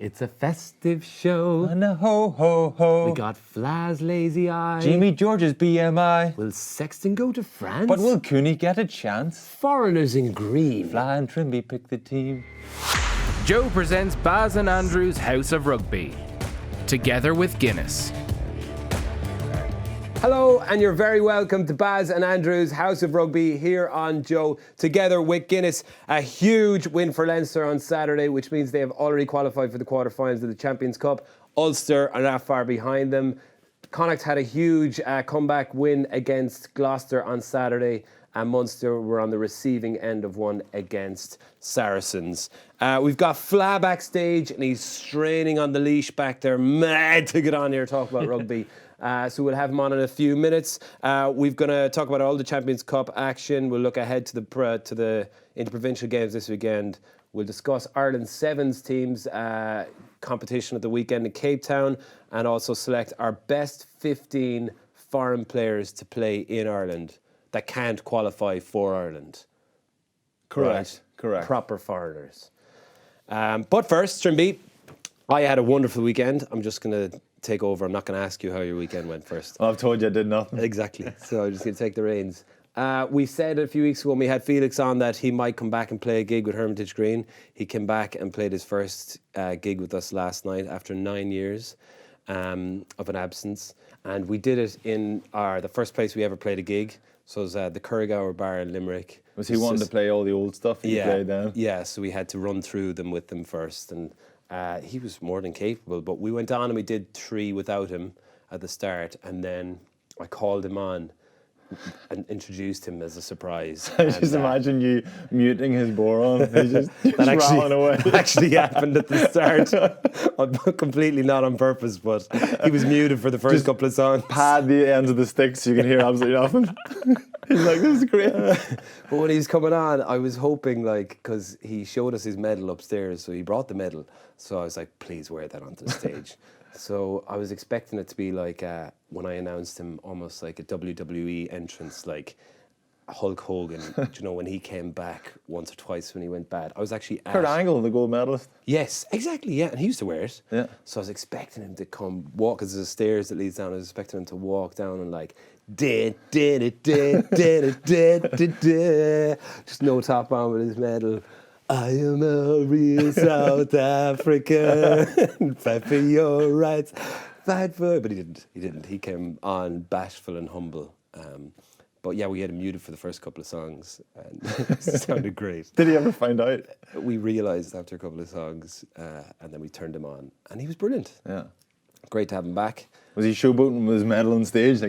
It's a festive show. And a ho ho ho. We got Fla's lazy eye. Jamie George's BMI. Will Sexton go to France? But will Cooney get a chance? Foreigners in green. Fly and Trimby pick the team. Joe presents Baz and Andrew's House of Rugby, together with Guinness. Hello, and you're very welcome to Baz and Andrew's House of Rugby here on Joe, together with Guinness. A huge win for Leinster on Saturday, which means they have already qualified for the quarterfinals of the Champions Cup. Ulster are not far behind them. Connacht had a huge comeback win against Gloucester on Saturday, and Munster were on the receiving end of one against Saracens. We've got Fla backstage, and he's straining on the leash back there, mad to get on here, talk about rugby. So we'll have him on in a few minutes. We're going to talk about all the Champions Cup action. We'll look ahead to the interprovincial games this weekend. We'll discuss Ireland's Sevens teams competition at the weekend in Cape Town, and also select our best 15 foreign players to play in Ireland that can't qualify for Ireland. Correct. Proper foreigners. But first, Trimby, I had a wonderful weekend. I'm just going to take over. I'm not going to ask you how your weekend went first. Well, I've told you I did nothing. Exactly. So I'm just going to take the reins. We said a few weeks ago when we had Felix on that he might come back and play a gig with Hermitage Green. He came back and played his first gig with us last night after 9 years of an absence. And we did it in the first place we ever played a gig. So it was the Curraghour Bar in Limerick. Was he wanting to play all the old stuff you played then? Yeah, so we had to run through them with them first. And he was more than capable. But we went on and we did 3 without him at the start. And then I called him on and introduced him as a surprise. I just imagine you muting his boron. He's just rolling away. That actually happened at the start. Completely not on purpose, but he was muted for the first couple of songs. Pad the ends of the sticks so you can hear absolutely nothing. He's like, this is great. But when he was coming on, I was hoping, because he showed us his medal upstairs, so he brought the medal. So I was like, please wear that onto the stage. So I was expecting it to be like, when I announced him, almost like a WWE entrance, like Hulk Hogan, when he came back once or twice when he went bad. I was actually Kurt Angle, the gold medalist. Yes, exactly, yeah, and he used to wear it. Yeah. So I was expecting him to come walk, because there's a stairs that leads down. I was expecting him to walk down and just no top on with his medal. I am a real South African. Fight for your rights. Fight for... But he didn't. He came on bashful and humble. But yeah, we had him muted for the first couple of songs, and it sounded great. Did he ever find out? We realised after a couple of songs, and then we turned him on, and he was brilliant. Yeah. Great to have him back. Was he showboating with his medal on stage?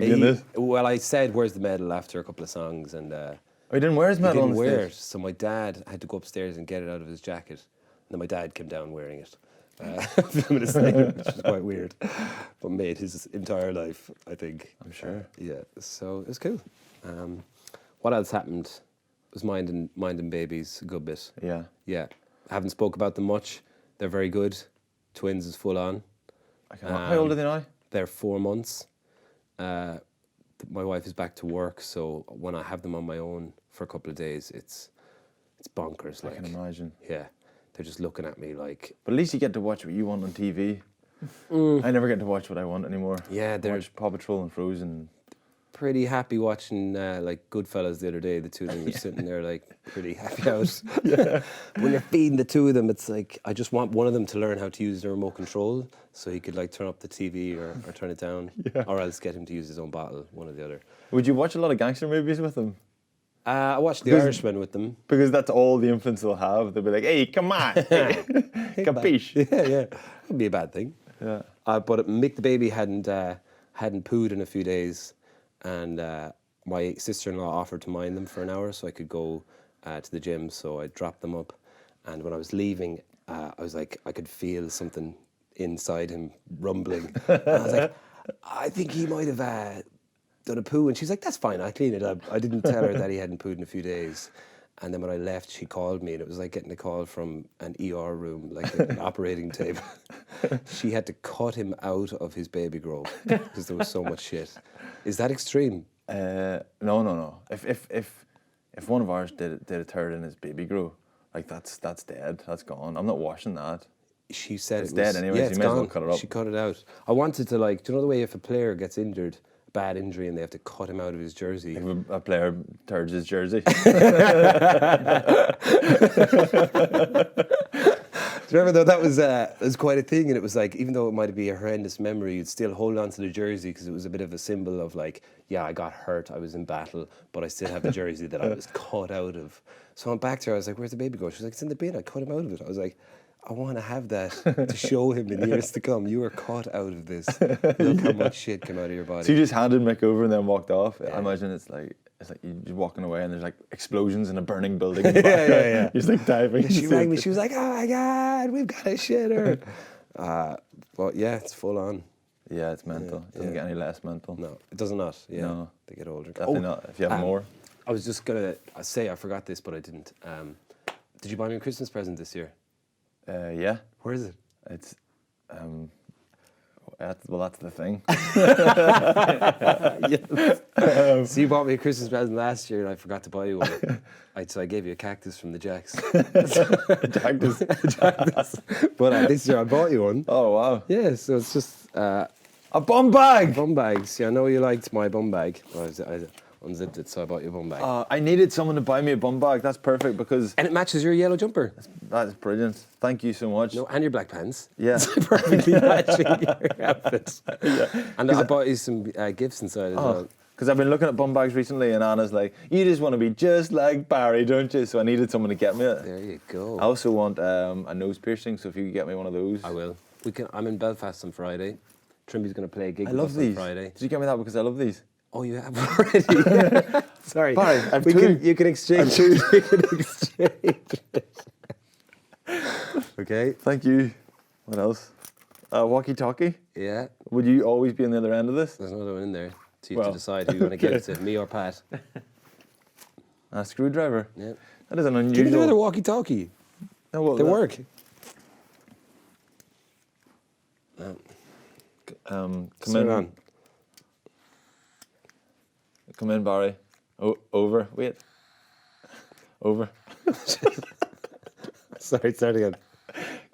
Well, I said, where's the medal after a couple of songs, and... he didn't wear his medal on stage? stage? He didn't wear it, so my dad had to go upstairs and get it out of his jacket. And then my dad came down wearing it. A few minutes later, which was quite weird. But made his entire life, I think. I'm sure. Yeah, so it was cool. What else happened? It was minding babies a good bit. Yeah. Yeah. Haven't spoke about them much. They're very good. Twins is full on. How old are they now? They're 4 months. My wife is back to work, so when I have them on my own for a couple of days, it's bonkers. I can imagine. Yeah, they're just looking at me like... But at least you get to watch what you want on TV. I never get to watch what I want anymore. Yeah, they're... watch Paw Patrol and Frozen. Pretty happy watching Goodfellas the other day. The two of them were sitting there pretty happy out. Yeah. When you're feeding the two of them, it's like I just want one of them to learn how to use the remote control, so he could turn up the TV or turn it down, or else get him to use his own bottle, one or the other. Would you watch a lot of gangster movies with them? I watched The Irishman with them. Because that's all the influence they'll have. They'll be like, hey, come on. Capiche? Yeah. That'd be a bad thing. Yeah. But Mick the baby hadn't pooed in a few days, and my sister-in-law offered to mind them for an hour so I could go to the gym. So I dropped them up, and when I was leaving, I was like, I could feel something inside him rumbling. And I was like, I think he might have done a poo, and she's like, that's fine, I'll clean it up. I didn't tell her that he hadn't pooed in a few days. And then when I left, she called me, and it was like getting a call from an ER room, like an operating table. She had to cut him out of his baby grow because there was so much shit. Is that extreme? No. If one of ours did a turd in his baby grow, that's dead, that's gone. I'm not washing that. She said It's it was dead anyway, Yeah, so it's you may as gone. well cut it up. She cut it out. I wanted to, like, do you know the way if a player gets injured, bad injury, and they have to cut him out of his jersey? If a player turds his jersey. Do you remember though that was quite a thing, and it was like, even though it might be a horrendous memory, you'd still hold on to the jersey because it was a bit of a symbol of like, yeah, I got hurt, I was in battle, but I still have the jersey that I was cut out of. So I'm back to her. I was like, "Where's the baby go?" She was like, "It's in the bin. I cut him out of it." I was like, "I want to have that to show him in years to come. You were cut out of this. Look how much shit came out of your body." So you just handed Mick over and then walked off. I imagine it's like you're just walking away and there's like explosions in a burning building. Yeah. You're just like diving. She rang me. She was like, "Oh my God, we've got a shitter." But yeah, it's full on. Yeah, it's mental. It doesn't get any less mental. No, it does not. Yeah, No. they get older. Definitely not. If you have more. I was just gonna say I forgot this, but I didn't. Did you buy me a Christmas present this year? Yeah. Where is it? It's that's the thing. So you bought me a Christmas present last year, and I forgot to buy you one. So I gave you a cactus from the Jacks. Cactus. But this year I bought you one. Oh wow. Yeah, so it's just A bum bag. bum bags. Yeah, I know you liked my bum bag. I unzipped it, so I bought you a bum bag. I needed someone to buy me a bum bag. That's perfect because And it matches your yellow jumper. that is brilliant. Thank you so much. No, and your black pants. Yeah. It's perfectly matching your outfit. And I bought you some gifts inside as well. Because I've been looking at bum bags recently, and Anna's like, "You just want to be just like Barry, don't you?" So I needed someone to get me it. There you go. I also want a nose piercing, so if you could get me one of those. I will. I'm in Belfast on Friday. Trimby's going to play a gig I with love us these. on Friday. Did you get me that because I love these? Oh, you have already? Sorry. Barry, I have two. You can exchange. You can exchange. Okay. Thank you. What else? Walkie-talkie. Yeah. Would you always be on the other end of this? There's another one in there. So you have Well, to decide who you want to give it to, me or Pat. A screwdriver. Yeah. That is an Give me another unusual. walkie-talkie. No, well, They work. Come Sit in. on. Come in, Barry. Over. Wait. Over. Sorry, start again.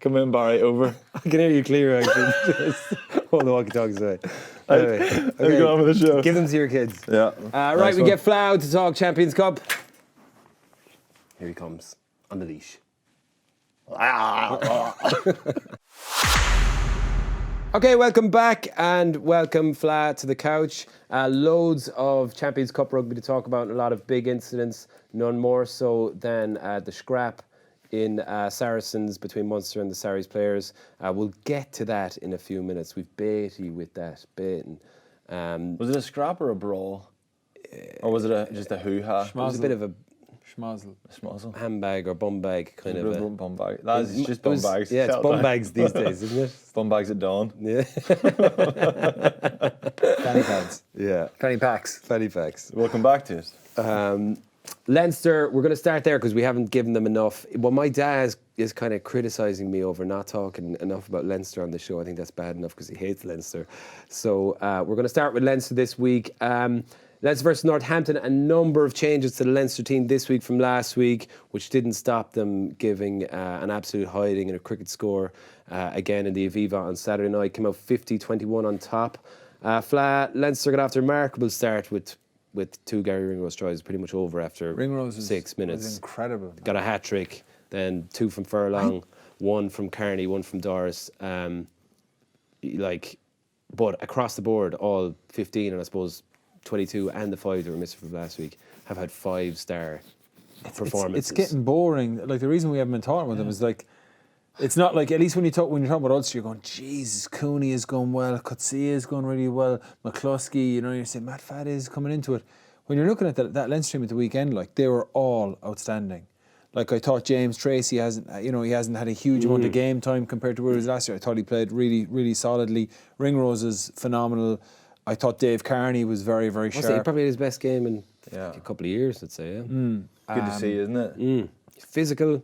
Come in, Barry. Over. I can hear you clear, actually. Just hold the walkie-talkies away. Anyway, Let's go on with the show. give them to your kids. Yeah. Right, Nice we one. get Flow to talk Champions Cup. Here he comes, on the leash. Okay, welcome back and welcome Fla to the couch. Loads of Champions Cup rugby to talk about and a lot of big incidents, none more so than the scrap in Saracens between Munster and the Sarries players. We'll get to that in a few minutes. We've Beatty with that baiting. Was it a scrap or a brawl? Or was it just a hoo-ha? It was a bit of a Schmozzle. Schmozzle. handbag or bum bag kind of a... Bum bag. That's just bum bags. Yeah, it's Settle bum down. bags these days, isn't it? Bum bags at dawn. Yeah. Fanny pads. Yeah. Fanny packs. Fanny packs. Welcome back to it. Leinster, we're going to start there because we haven't given them enough. Well, my dad is kind of criticising me over not talking enough about Leinster on the show. I think that's bad enough because he hates Leinster. So we're going to start with Leinster this week. Leinster versus Northampton, a number of changes to the Leinster team this week from last week, which didn't stop them giving an absolute hiding in a cricket score again in the Aviva on Saturday night. Came out 50-21 on top. Leinster got off a remarkable start with two Gary Ringrose tries, pretty much over after Ringrose 6 minutes. was incredible. Got a hat trick, then two from Furlong, one from Kearney, one from Doris. But across the board, all 15 and I suppose 22 and the 5 that were missing from last week have had 5-star performances. It's getting boring. Like the reason we haven't been talking about them is like, it's not like, at least when you're talking about Ulster, you're going, Jesus, Cooney is going well, Coetzee is going really well, McCluskey, you're saying Matt Faddy is coming into it. When you're looking at that Leinster team at the weekend, like they were all outstanding. Like I thought James Tracy hasn't had a huge amount of game time compared to where he was last year. I thought he played really, really solidly. Ringrose is phenomenal. I thought Dave Kearney was very, very sharp. He probably had his best game in Yeah. a couple of years, I'd say. Yeah. Good to see, isn't it? Physical,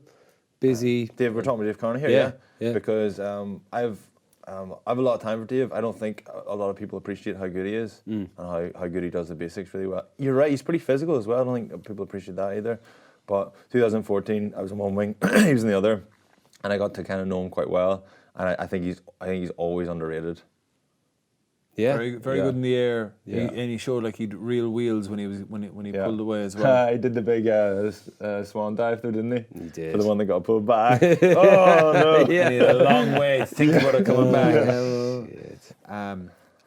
busy. Dave, we're talking about Dave Conor here, Yeah, yeah. Because I have a lot of time for Dave. I don't think a lot of people appreciate how good he is and how good he does the basics really well. You're right, he's pretty physical as well. I don't think people appreciate that either. But 2014, I was in one wing, he was in the other, and I got to kind of know him quite well. and I think he's always underrated. Yeah. Very Yeah. good in the air. Yeah. And he showed like he'd real wheels when he pulled away as well. He did the big swan dive though, didn't he? He did. For the one that got pulled back. Oh no! Yeah. And he had a long way to think about it coming back. Shit.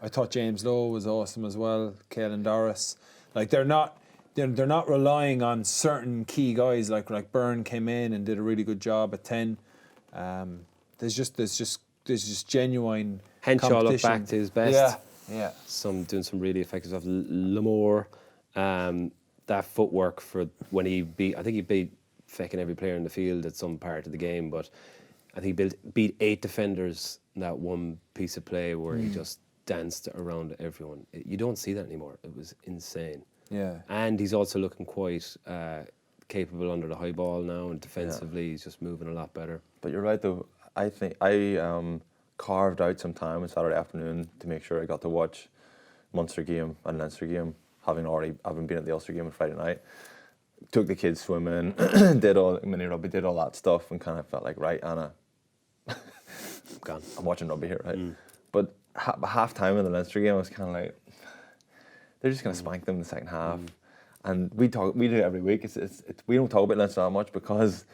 I thought James Lowe was awesome as well. Caelan Doris, like they're not relying on certain key guys. Like Byrne came in and did a really good job at 10. There's just genuine Henshaw looked competition. back to his best. Yeah. Doing some really effective stuff. Lamore, that footwork for when he beat, I think he beat fecking every player in the field at some part of the game, but I think he beat 8 defenders in that one piece of play where he just danced around everyone. You don't see that anymore. It was insane. Yeah. And he's also looking quite capable under the high ball now, and defensively he's just moving a lot better. But you're right though. I think I carved out some time on Saturday afternoon to make sure I got to watch Munster game and Leinster game, having been at the Ulster game on Friday night. Took the kids swimming, did all mini rugby, did all that stuff, and kind of felt like, right, Anna, Gone. I'm watching rugby here, right? But half time in the Leinster game, I was kind of like, they're just going to spank them in the second half. And we do it every week. It's we don't talk about Leinster that much because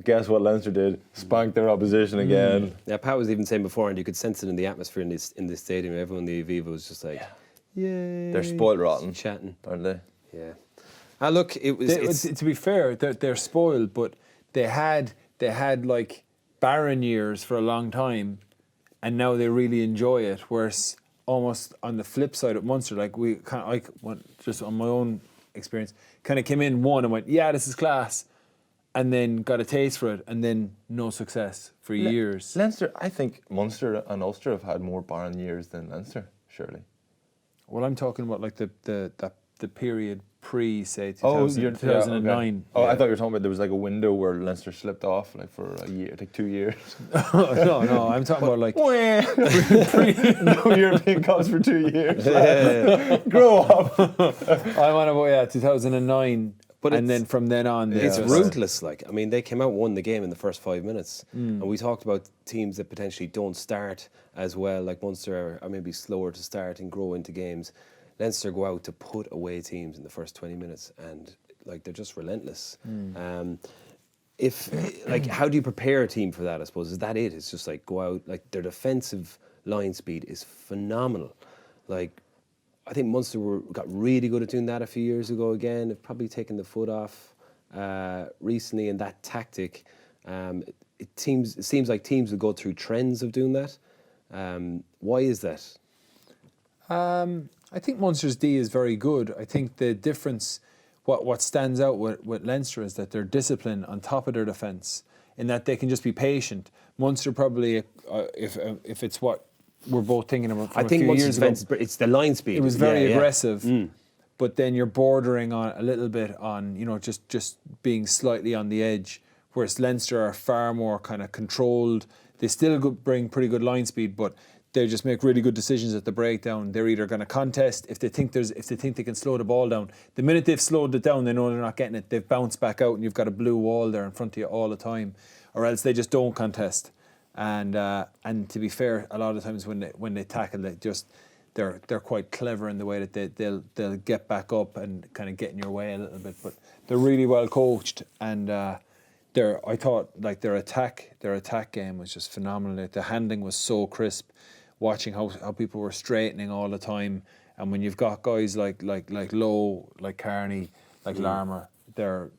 guess what Leinster did? Spanked their opposition again. Yeah, Pat was even saying before, and you could sense it in the atmosphere in this stadium. Everyone in the Aviva was just like, yay. They're spoiled rotten, Chatting. aren't they? Yeah. Look, To be fair, they're spoiled, but they had like barren years for a long time, and now they really enjoy it. Whereas almost on the flip side at Munster, like just on my own experience, kind of came in one and went, yeah, this is class, and then got a taste for it, and then no success for years. Leinster, I think Munster and Ulster have had more barren years than Leinster, surely. Well, I'm talking about like the period pre, say, 2009. Okay. Oh, I thought you were talking about there was like a window where Leinster slipped off like for a year, like 2 years. No, I'm talking about like no European Cups for 2 years. Grow up. I'm on about 2009, But and then from then on, it's just- ruthless. Like, I mean, they came out, won the game in the first 5 minutes, and we talked about teams that potentially don't start as well. Like Munster are maybe slower to start and grow into games. Leinster go out to put away teams in the first 20 minutes, and like they're just relentless. How do you prepare a team for that? I suppose is that it. It's just like go out. Like their defensive line speed is phenomenal. Like I think Munster got really good at doing that a few years ago. Again, they've probably taken the foot off recently in that tactic. It seems like teams will go through trends of doing that. Why is that? I think Munster's D is very good. I think the difference, what stands out with Leinster is that their discipline on top of their defence, in that they can just be patient. Munster probably, if it's what we're both thinking about from a few years ago, it's the line speed. it was very aggressive. But then you're bordering on a little bit on, just being slightly on the edge. Whereas Leinster are far more kind of controlled. They still bring pretty good line speed, but they just make really good decisions at the breakdown. They're either going to contest if they think they can slow the ball down. The minute they've slowed it down, they know they're not getting it. They've bounced back out, and you've got a blue wall there in front of you all the time, or else they just don't contest. And to be fair, a lot of times when they tackle, they're quite clever in the way that they'll get back up and kind of get in your way a little bit. But they're really well coached, and I thought like their attack game was just phenomenal. The handling was so crisp. Watching how people were straightening all the time, and when you've got guys like Lowe, like Kearney, like Larmour, they're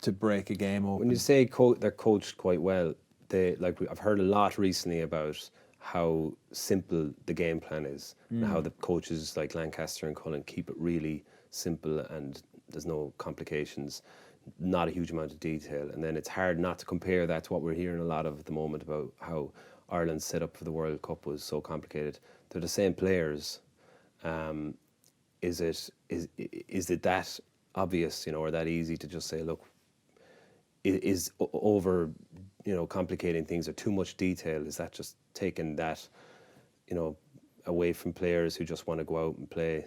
to break a game open. When you say they're coached quite well, I've heard a lot recently about how simple the game plan is, and how the coaches like Lancaster and Cullen keep it really simple, and there's no complications, not a huge amount of detail, and then it's hard not to compare that to what we're hearing a lot of at the moment about how Ireland's setup for the World Cup was so complicated. They're the same players. Is it that obvious, or that easy to just say, look, is over, complicating things or too much detail? Is that just taking that, away from players who just want to go out and play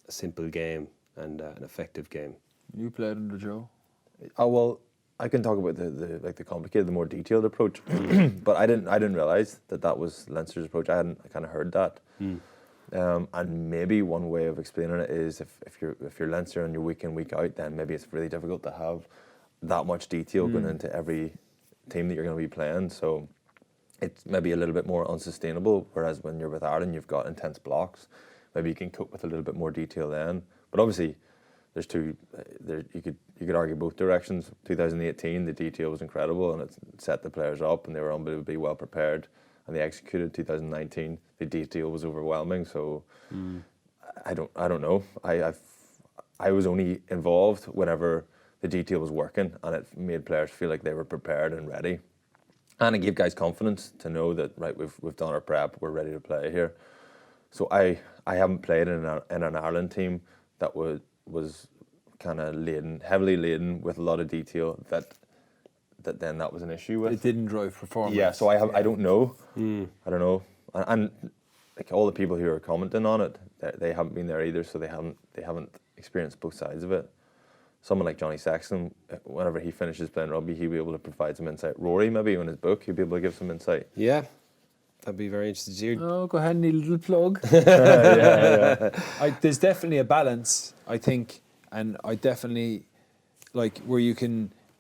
a simple game and an effective game? You played under Joe. Oh well, I can talk about the complicated, the more detailed approach, but I didn't realize that was Leinster's approach. I kind of heard that, and maybe one way of explaining it is if you're Leinster and you're week in, week out, then maybe it's really difficult to have that much detail going into every team that you're going to be playing. So it's maybe a little bit more unsustainable. Whereas when you're with Ireland, you've got intense blocks. Maybe you can cope with a little bit more detail then. But obviously, there's two. You could argue both directions. 2018, the detail was incredible and it set the players up, and they were unbelievably well prepared, and they executed. 2019, the detail was overwhelming. So I don't know. I was only involved whenever the detail was working, and it made players feel like they were prepared and ready, and it gave guys confidence to know that right, we've done our prep, we're ready to play here. So I haven't played in an Ireland team that was kind of heavily laden with a lot of detail that was an issue with. It didn't drive performance. Yeah, so I don't know. I don't know, and like all the people who are commenting on it, they haven't been there either, so they haven't experienced both sides of it. Someone like Johnny Sexton, whenever he finishes playing rugby, he'll be able to provide some insight. Rory, maybe in his book, he'll be able to give some insight. Yeah, that'd be very interesting to hear. Oh, go ahead, need a little plug. There's definitely a balance, I think, and I definitely like where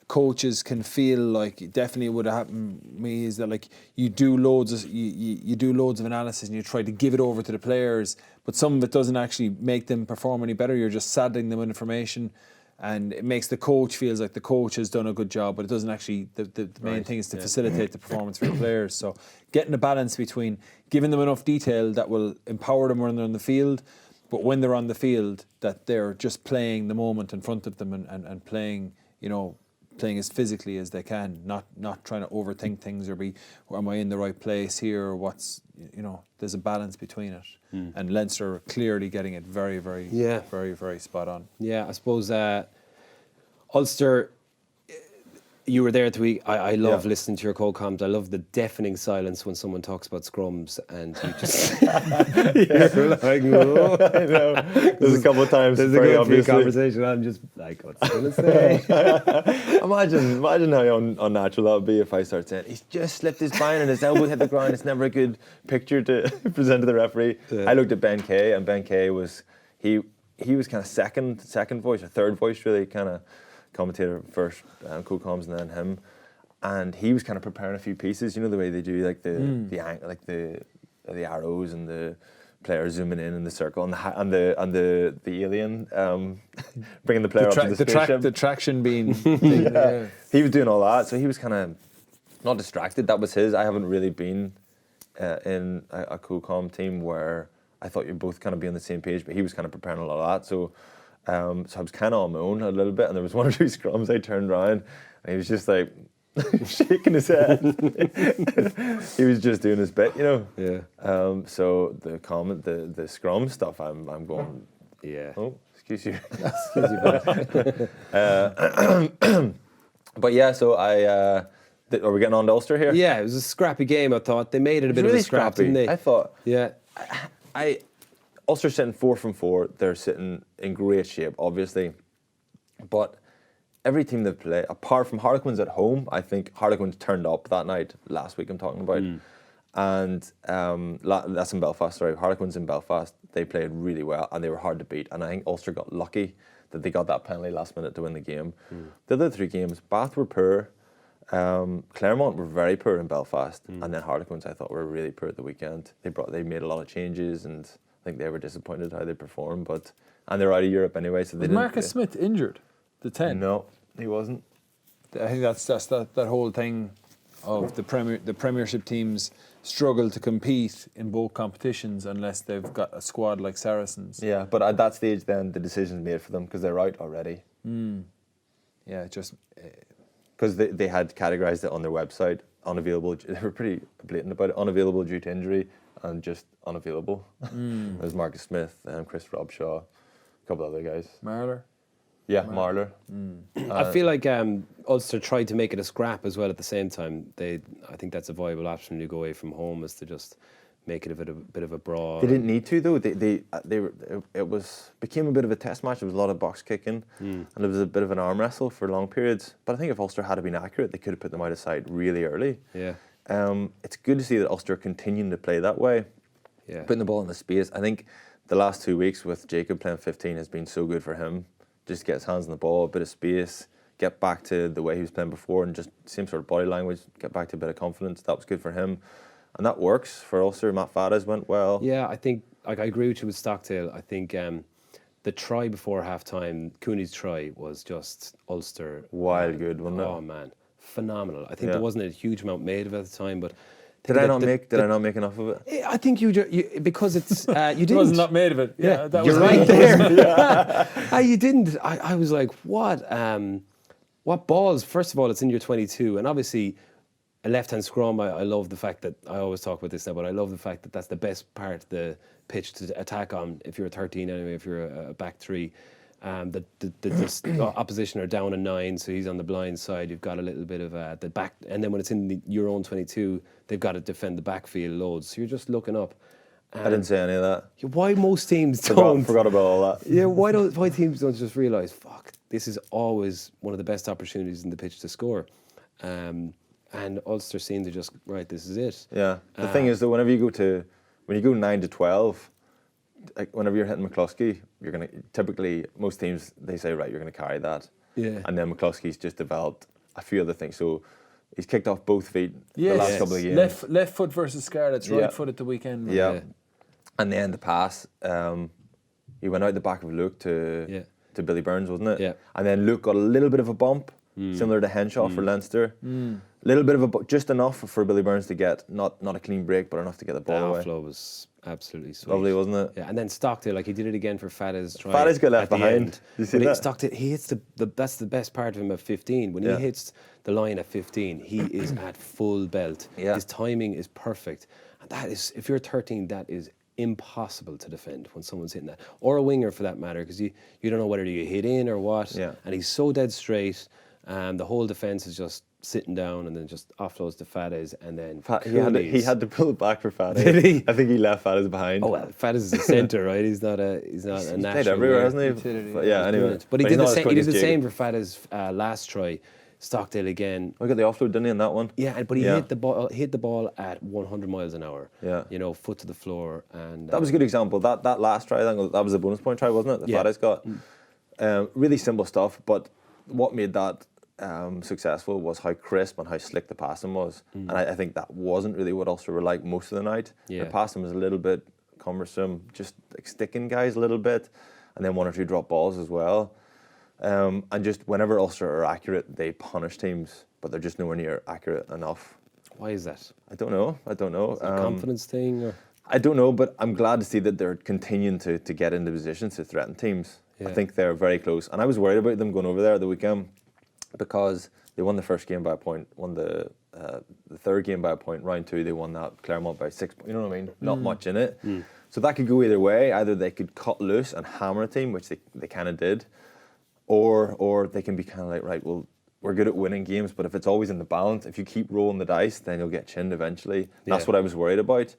coaches can feel like it definitely would have happened to me is that like you do loads of analysis and you try to give it over to the players, but some of it doesn't actually make them perform any better. You're just saddling them with information, and it makes the coach feels like the coach has done a good job, but it doesn't actually. The main thing is to facilitate the performance for the players. So getting a balance between giving them enough detail that will empower them when they're on the field, but when they're on the field that they're just playing the moment in front of them and playing, playing as physically as they can, not trying to overthink things or am I in the right place here, or there's a balance between it. And Leinster are clearly getting it very, very, very, very spot on. Yeah, I suppose Ulster, you were there at the week. I love listening to your co-coms. I love the deafening silence when someone talks about scrums and you just you're like, oh. I know. There's a couple of times. There's a good few conversation. I'm just like, what's he going to say? Imagine how unnatural that would be if I start saying he's just slipped his spine and his elbow hit the ground. It's never a good picture to present to the referee. Yeah. I looked at Ben Kay, and Ben Kay was he was kind of second voice or third voice, really, kind of commentator first, co-coms, and then him, and he was kind of preparing a few pieces. You know the way they do, like the arrows and the players zooming in the circle and the alien bringing the player up to the spaceship. The traction beam. He was doing all that, so he was kind of not distracted. That was his. I haven't really been in a co-com team where I thought you'd both kind of be on the same page, but he was kind of preparing a lot of that. So I was kind of on my own a little bit, and there was one or two scrums I turned around, and he was just like shaking his head. He was just doing his bit, Yeah. So the scrum stuff, I'm going. Yeah. Oh, excuse you. Excuse you, bud. But yeah, so are we getting on to Ulster here? Yeah, it was a scrappy game. I thought they made it a bit really of a scrap, scrappy. didn't they? I thought. Yeah. Ulster sitting 4 from 4. They're sitting in great shape, obviously. But every team they've played, apart from Harlequins at home, I think Harlequins turned up that night, last week I'm talking about. And that's in Belfast, sorry. Harlequins in Belfast, they played really well and they were hard to beat. And I think Ulster got lucky that they got that penalty last minute to win the game. The other 3 games, Bath were poor. Claremont were very poor in Belfast. And then Harlequins, I thought, were really poor at the weekend. They made a lot of changes, and I think they were disappointed how they performed, and they're out of Europe anyway, so they didn't. Marcus Smith injured? The 10? No, he wasn't. I think that's that whole thing of the Premiership teams struggle to compete in both competitions unless they've got a squad like Saracens. Yeah, but at that stage, then the decision's made for them because they're out already. Yeah, just because they had categorised it on their website, unavailable. They were pretty blatant about it. Unavailable due to injury. And just unavailable. There's Marcus Smith and Chris Robshaw, a couple other guys. Marler? Yeah, Marler. I feel like Ulster tried to make it a scrap as well at the same time. I think that's a viable option to go away from home, is to just make it a bit of a brawl. They didn't need to though. Became a bit of a test match. There was a lot of box kicking, and it was a bit of an arm wrestle for long periods. But I think if Ulster had been accurate, they could have put them out of sight really early. Yeah. It's good to see that Ulster continuing to play that way. Yeah. Putting the ball in the space. I think the last 2 weeks with Jacob playing 15 has been so good for him. Just get his hands on the ball, a bit of space, get back to the way he was playing before, and just same sort of body language, get back to a bit of confidence. That was good for him. And that works for Ulster. Matt Faddes went well. Yeah, I think I agree with you with Stockdale. I think the try before half-time, Cooney's try, was just Ulster. Wild good, wasn't it? Oh, man. Phenomenal. I think there wasn't a huge amount made of it at the time, but... Did I not make enough of it? I think you because it's... you didn't. It wasn't not made of it. Yeah, that You're was right there. You didn't. I was like, what balls? First of all, it's in your 22, and obviously... A left-hand scrum, I love the fact that, I always talk about this now, but I love the fact that that's the best part of the pitch to attack on if you're a 13 anyway, if you're a back three. The opposition are down a 9, so he's on the blind side. You've got a little bit of the back, and then when it's in your own 22, they've got to defend the backfield loads. So you're just looking up. I didn't say any of that. Why most teams don't... Forgot about all that. Yeah, why teams don't just realise, fuck, this is always one of the best opportunities in the pitch to score. And Ulster seem to just, right, this is it. Yeah. The thing is that when you go 9 to 12, like whenever you're hitting McCluskey, you're going to, typically, most teams, they say, right, you're going to carry that. Yeah. And then McCluskey's just developed a few other things. So he's kicked off both feet the last couple of games. Left foot versus Scarlets, right foot at the weekend. Yeah. And then the pass, he went out the back of Luke to Billy Burns, wasn't it? Yeah. And then Luke got a little bit of a bump, similar to Henshaw for Leinster. Little bit of just enough for Billy Burns to get not a clean break, but enough to get the ball away. The offload was absolutely sweet. Lovely, wasn't it? Yeah, and then Stockdale, like he did it again for Faddes. Faddes got left behind. You see that? Stockdale, he hits that's the best part of him at 15. When he hits the line at 15, he is at full belt. Yeah. His timing is perfect. And that is, if you're 13, that is impossible to defend when someone's hitting that, or a winger for that matter, because you don't know whether you hit in or what. Yeah. And he's so dead straight. The whole defence is just sitting down and then just offloads to Faddes, and then he had to pull it back for Faddes. Did he? I think he left Faddes behind. Oh well, Faddes is a centre, right? He's not a he's national. played everywhere, hasn't he? Utility, But yeah, anyway. But he he's did the not as same. quick He did as the Jacob. same for Faddes last try. Stockdale again. We got the offload, didn't he, in that one? Yeah, but he hit the ball at 100 miles an hour. Yeah. You know, foot to the floor, and That was a good example. That last try, I think that was a bonus point try, wasn't it? The Faddes got. Really simple stuff, but what made that successful was how crisp and how slick the passing was. And I think that wasn't really what Ulster were like most of the night. Yeah. The passing was a little bit cumbersome, just like sticking guys a little bit, and then 1 or 2 drop balls as well. And just whenever Ulster are accurate, they punish teams, but they're just nowhere near accurate enough. why is that? I don't know. Is it a confidence thing, or? I don't know, but I'm glad to see that they're continuing to get into positions to threaten teams. Yeah. I think they're very close. And I was worried about them going over there at the weekend because they won the first game by a point, won the third game by a point, round 2 they won that, Claremont by 6 points, you know what I mean? Not much in it. So that could go either way. Either they could cut loose and hammer a team, which they kind of did, or they can be kind of like, right, well, we're good at winning games, but if it's always in the balance, if you keep rolling the dice, then you'll get chinned eventually. That's what I was worried about.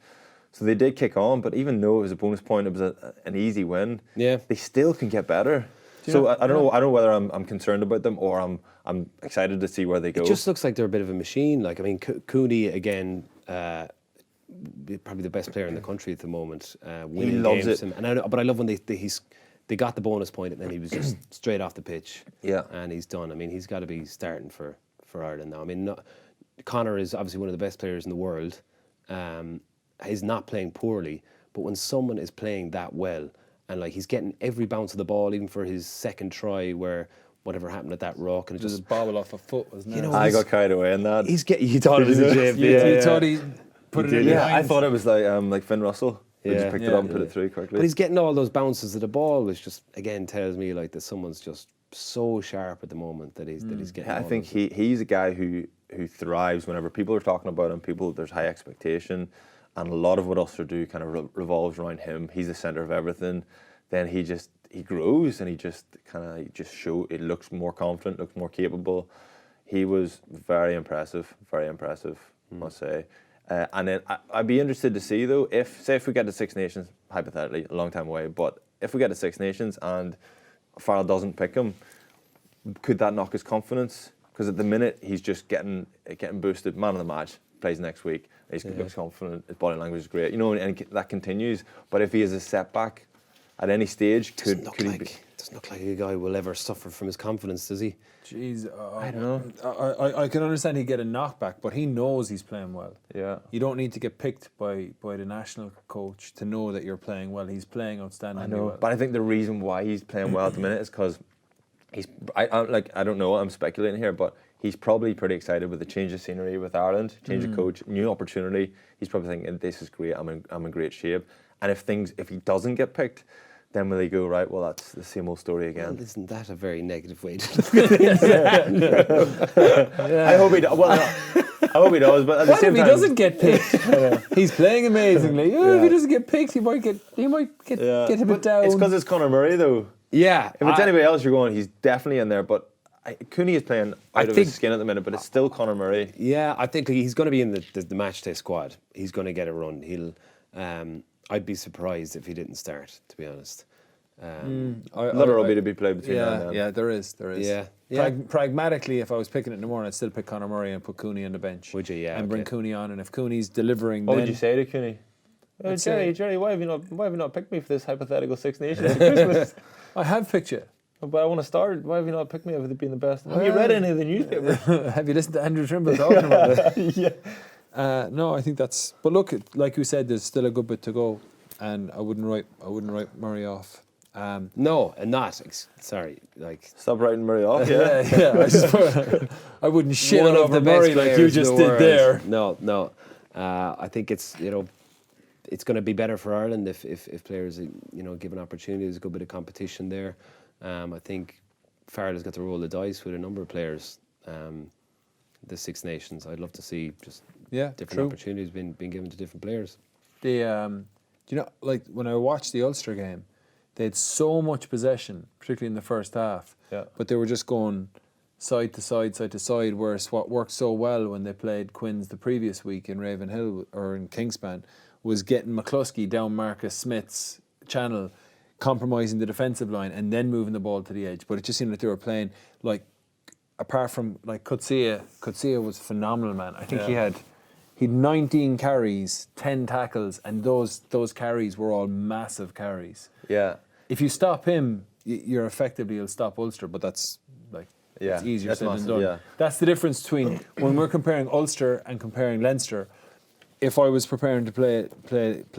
So they did kick on, but even though it was a bonus point, it was an easy win. Yeah. They still can get better. So I don't know. I don't know whether I'm concerned about them or I'm excited to see where they go. It just looks like they're a bit of a machine. Like, I mean, Cooney again, probably the best player in the country at the moment. Winning loves games. it. But I love when they got the bonus point and then he was just straight off the pitch. Yeah. And he's done. I mean, he's got to be starting for Ireland now. I mean, Conor is obviously one of the best players in the world. He's not playing poorly, but when someone is playing that well, and like he's getting every bounce of the ball, even for his second try, where whatever happened at that rock, and it Just just bobble off a foot, wasn't it? You know, I got carried away in that. he thought it was a jib. you thought he put it in Yeah, I behind. thought it was like Finn Russell. They Yeah. just picked it up and put it through quickly. But he's getting all those bounces of the ball, which just again tells me like that someone's just so sharp at the moment that he's getting. I all think those. he's a guy who thrives whenever people are talking about him. There's high expectation, and a lot of what Ulster do kind of revolves around him. He's the centre of everything. Then he grows and he just show. It looks more confident, looks more capable. He was very impressive, I must say. And then I'd be interested to see, though, if we get to Six Nations, hypothetically, a long time away, but if we get to Six Nations and Farrell doesn't pick him, could that knock his confidence? Because at the minute, he's just getting boosted. Man of the match, plays next week. He's looks confident. His body language is great. And that continues. But if he has a setback at any stage, could he be? Doesn't look like a guy will ever suffer from his confidence, does he? Jeez, I don't know. I can understand he'd get a knockback, but he knows he's playing well. Yeah. You don't need to get picked by the national coach to know that you're playing well. He's playing outstandingly I know, well. but I think the reason why he's playing well at the minute is because I don't know, I'm speculating here, but he's probably pretty excited with the change of scenery with Ireland, change of coach, new opportunity. He's probably thinking, this is great, I'm in great shape. And if he doesn't get picked, then will they go, right, well, that's the same old story again. Well, isn't that a very negative way to look at it? I hope he does. Well, no, I hope he does, but at the What same if he time, doesn't get picked? He's playing amazingly. If he doesn't get picked, he might get a bit down. it's because it's Conor Murray, though. Yeah. If it's anybody else, you're going, he's definitely in there, but Cooney is playing out of think- his skin at the minute, but it's still Conor Murray. Yeah, I think he's going to be in the match day squad. He's going to get a run. I'd be surprised if he didn't start, to be honest. A lot of rugby to be played between now and then. Yeah, there is. Yeah. Pragmatically, if I was picking it in the morning, I'd still pick Conor Murray and put Cooney on the bench. Would you? Yeah. And bring okay. Cooney on, and if Cooney's delivering, What then would you say to Cooney? Oh, I'd say- Jerry, why have you not picked me for this hypothetical Six Nations at Christmas? I have picked you. But I want to start. Why have you not picked me over being the best? Have you read any of the newspapers? Have you listened to Andrew Trimble talking about it? Yeah. No, I think that's. But look, like you said, there's still a good bit to go, and I wouldn't write Murray off. No, and not. Sorry, like Stop writing Murray off. I wouldn't shit one all of over the best Murray like you players in just the did world. there. No. I think it's going to be better for Ireland if players given opportunity. There's a good bit of competition there. I think Farrell has got to roll the dice with a number of players. The Six Nations. I'd love to see just different opportunities being given to different players. Like when I watched the Ulster game, they had so much possession, particularly in the first half. Yeah. But they were just going side to side, whereas what worked so well when they played Quins the previous week in Ravenhill or in Kingspan was getting McCluskey down Marcus Smith's channel, compromising the defensive line and then moving the ball to the edge. But it just seemed like they were playing, like, apart from like Coetzee was phenomenal, man. I think he had 19 carries, 10 tackles, and those carries were all massive carries. Yeah. If you stop him, you'll stop Ulster, but that's like it's easier that's said than massive, done. yeah. That's the difference between when we're comparing Ulster and comparing Leinster. If I was preparing to play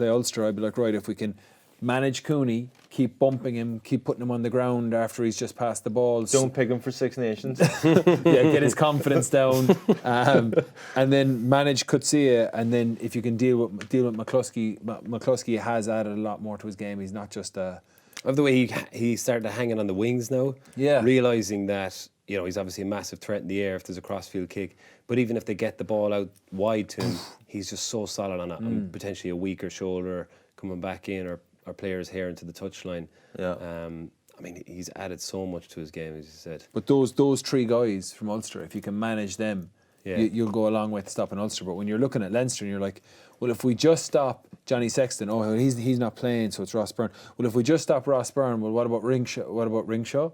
Ulster, I'd be like, right, if we can manage Cooney, keep bumping him, keep putting him on the ground after he's just passed the ball. Don't pick him for Six Nations. Get his confidence down, and then manage Coetzee, and then if you can deal with McCluskey has added a lot more to his game. He's not just a. Of the way he started hanging on the wings now, realising that he's obviously a massive threat in the air if there's a crossfield kick. But even if they get the ball out wide to him, he's just so solid on potentially a weaker shoulder coming back in or players here into the touchline. Yeah. I mean, he's added so much to his game, as you said. But those three guys from Ulster, if you can manage them, you'll go a long way to stopping Ulster. But when you're looking at Leinster and you're like, well, if we just stop Johnny Sexton, he's not playing, so it's Ross Byrne. Well, if we just stop Ross Byrne, well, what about Ringshaw? What about Ringshaw?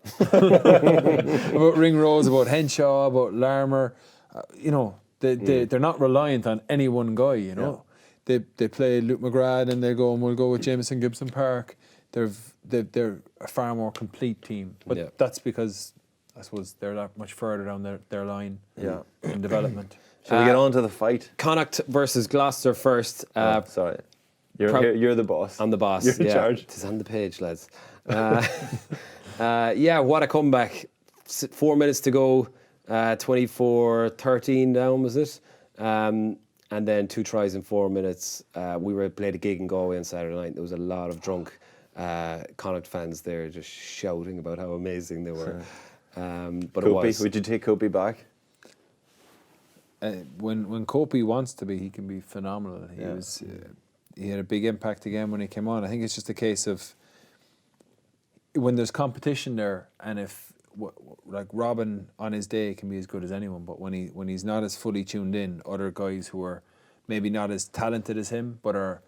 About Ringrose, about Henshaw, about Larmer. They're not reliant on any one guy, Yeah. They play Luke McGrath and they go, and we'll go with Jameson Gibson Park. They're a far more complete team. But that's because, I suppose, they're that much further down their line in development. Shall we get on to the fight? Connacht versus Gloucester first. Sorry. You're the boss. I'm the boss. You're in charge. It is on the page, lads. What a comeback. 4 minutes to go, 24-13 down, was it? And then 2 tries in 4 minutes. We played a gig in Galway on Saturday night. There was a lot of drunk Connacht fans there just shouting about how amazing they were. But it was. Would you take Kopi back? When Kopi wants to be, he can be phenomenal. He had a big impact again when he came on. I think it's just a case of when there's competition there, and if like Robin on his day can be as good as anyone, but when he's not as fully tuned in, other guys who are maybe not as talented as him, but are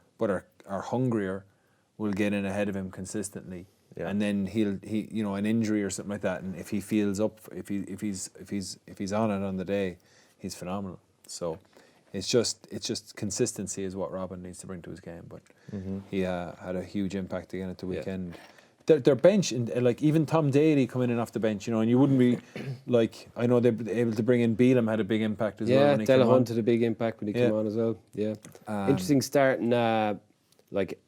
hungrier, will get in ahead of him consistently. Yeah. And then he an injury or something like that, and if he feels up, if he's on it on the day, he's phenomenal. So it's just consistency is what Robin needs to bring to his game. But he had a huge impact again at the weekend. Their bench, and like even Tom Daly coming in off the bench, and you wouldn't be like, I know they were able to bring in Beelum, had a big impact as well. Yeah, Delahunt had a big impact when he came on as well. Yeah, interesting starting like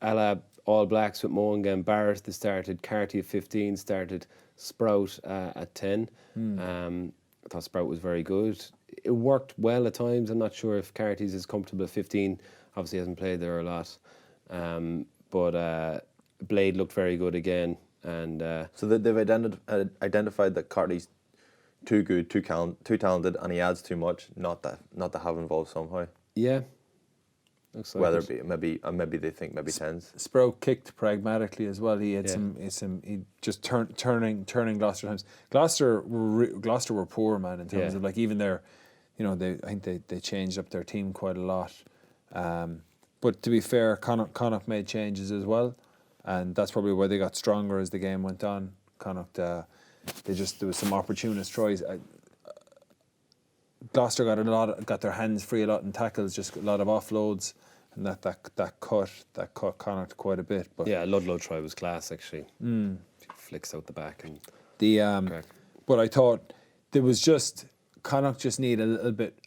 a la All Blacks with Moanga and Barrett. They started Carty at 15, started Sprout at 10. I thought Sprout was very good. It worked well at times. I'm not sure if Carty's is comfortable at 15. Obviously hasn't played there a lot. But Blade looked very good again. And so that they've identified that Carty's too good, too talented, and he adds too much. Not to have involved somehow. Yeah. Looks like Whether it. it be maybe they think maybe tens. Sprout kicked pragmatically as well. He had he just turning Gloucester times. Gloucester were poor, man, in terms of like even their, I think they changed up their team quite a lot. But to be fair, Connacht made changes as well, and that's probably where they got stronger as the game went on. Connacht, there was some opportunist tries. Gloucester got their hands free a lot in tackles, just a lot of offloads, and that cut Connacht quite a bit. But yeah, Ludlow try was class actually. Flicks out the back and but I thought there was just Connacht just need a little bit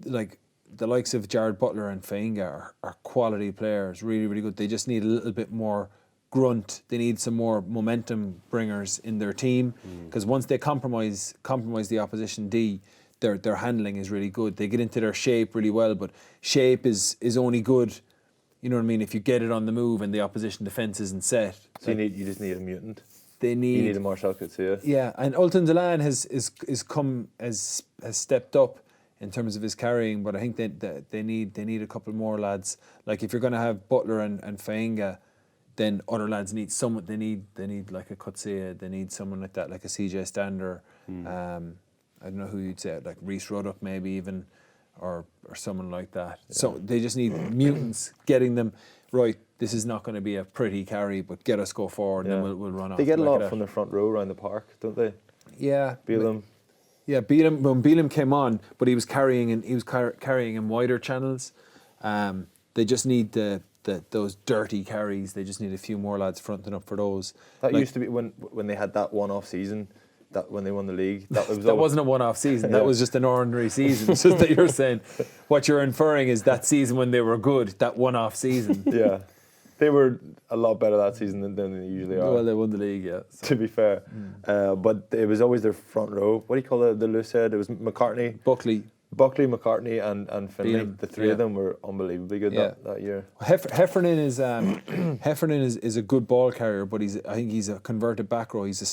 like the likes of Jared Butler and Fainga are quality players, really really good. They just need a little bit more grunt. They need some more momentum bringers in their team, because once they compromise the opposition D, their handling is really good. They get into their shape really well, but shape is only good, you know what I mean, if you get it on the move and the opposition defence isn't set. So you just need a mutant. You need a Marshall Coetzee. Yeah, and Ultan Delan has stepped up in terms of his carrying, but I think they need a couple more lads. Like if you're going to have Butler and Fainga, then other lads need someone. They need like a Coetzee. They need someone like that, like a CJ Stander. I don't know who you'd say, like Reece Ruddock maybe even, or someone like that. Yeah. So they just need mutants, getting them right. This is not going to be a pretty carry, but get us go forward, and then we'll run off. They get a lot from the front row around the park, don't they? Yeah, Beelum. Yeah, Beelum. When Beelum came on, but he was carrying in wider channels. They just need those dirty carries. They just need a few more lads fronting up for those. That used to be when they had that one-off season, that when they won the league. That wasn't a one-off season. That was just an ordinary season. It's just that you're saying, what you're inferring is that season when they were good, that one-off season. Yeah, they were a lot better that season than they usually are. Well, they won the league, yeah. So. To be fair, but it was always their front row. What do you call the loose head? It was McCartney, Buckley, McCartney, and Finlay. The three of them were unbelievably good that year. Heffernan is is a good ball carrier, but I think he's a converted back row. He's a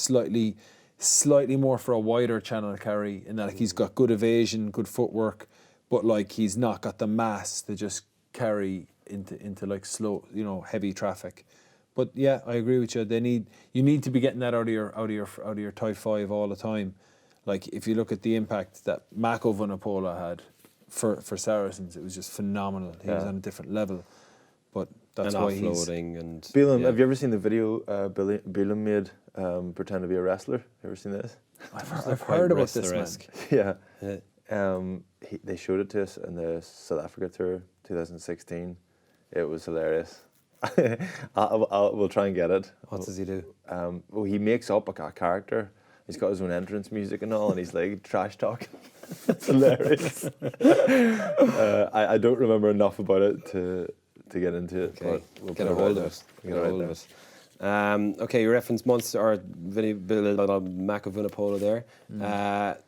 slightly more for a wider channel carry, in that he's got good evasion, good footwork, but like he's not got the mass to just carry into like slow, heavy traffic. But yeah, I agree with you. You need to be getting that out of your tight five all the time. Like if you look at the impact that Mako Vunipola had for Saracens, it was just phenomenal. He was on a different level. But that's why offloading and Beelum. Have you ever seen the video Beelum made pretend to be a wrestler? You ever seen this? I've heard about this, man. Yeah. They showed it to us in the South Africa tour 2016. It was hilarious. We'll try and get it. What does he do? Well, he makes up a character. He's got his own entrance music and all, and he's like trash talking. It's hilarious. I don't remember enough about it to get into it. Okay. But we'll get a hold of it. Get a hold of it. Okay, you referenced Munster or Mako Vunipola there.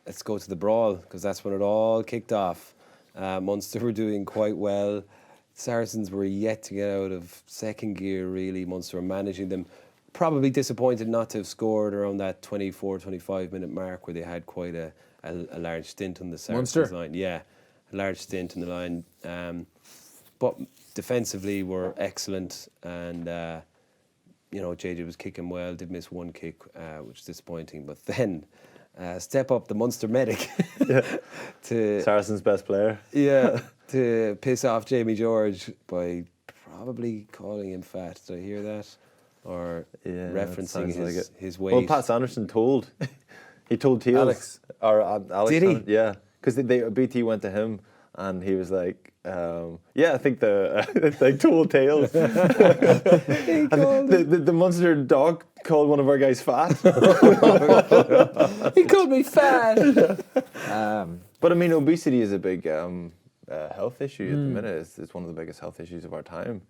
Let's go to the brawl, because that's when it all kicked off. Munster were doing quite well. Saracens were yet to get out of second gear, really. Munster were managing them. Probably disappointed not to have scored around that 24-25 minute mark, where they had quite a large stint on the Saracens line. Yeah, a large stint on the line. But defensively were excellent, and JJ was kicking well. Did miss one kick, which is disappointing. But then step up the Munster medic to Saracens' best player. to piss off Jamie George by probably calling him fat. Did I hear that? Or referencing his weight. Well, Pat Sanderson told Teals. Alex. Or Alex. Did he? Yeah, because BT went to him and he was like, I think they told Tails. the Munster dog called one of our guys fat. He called me fat. But I mean, obesity is a big health issue at the minute. It's one of the biggest health issues of our time.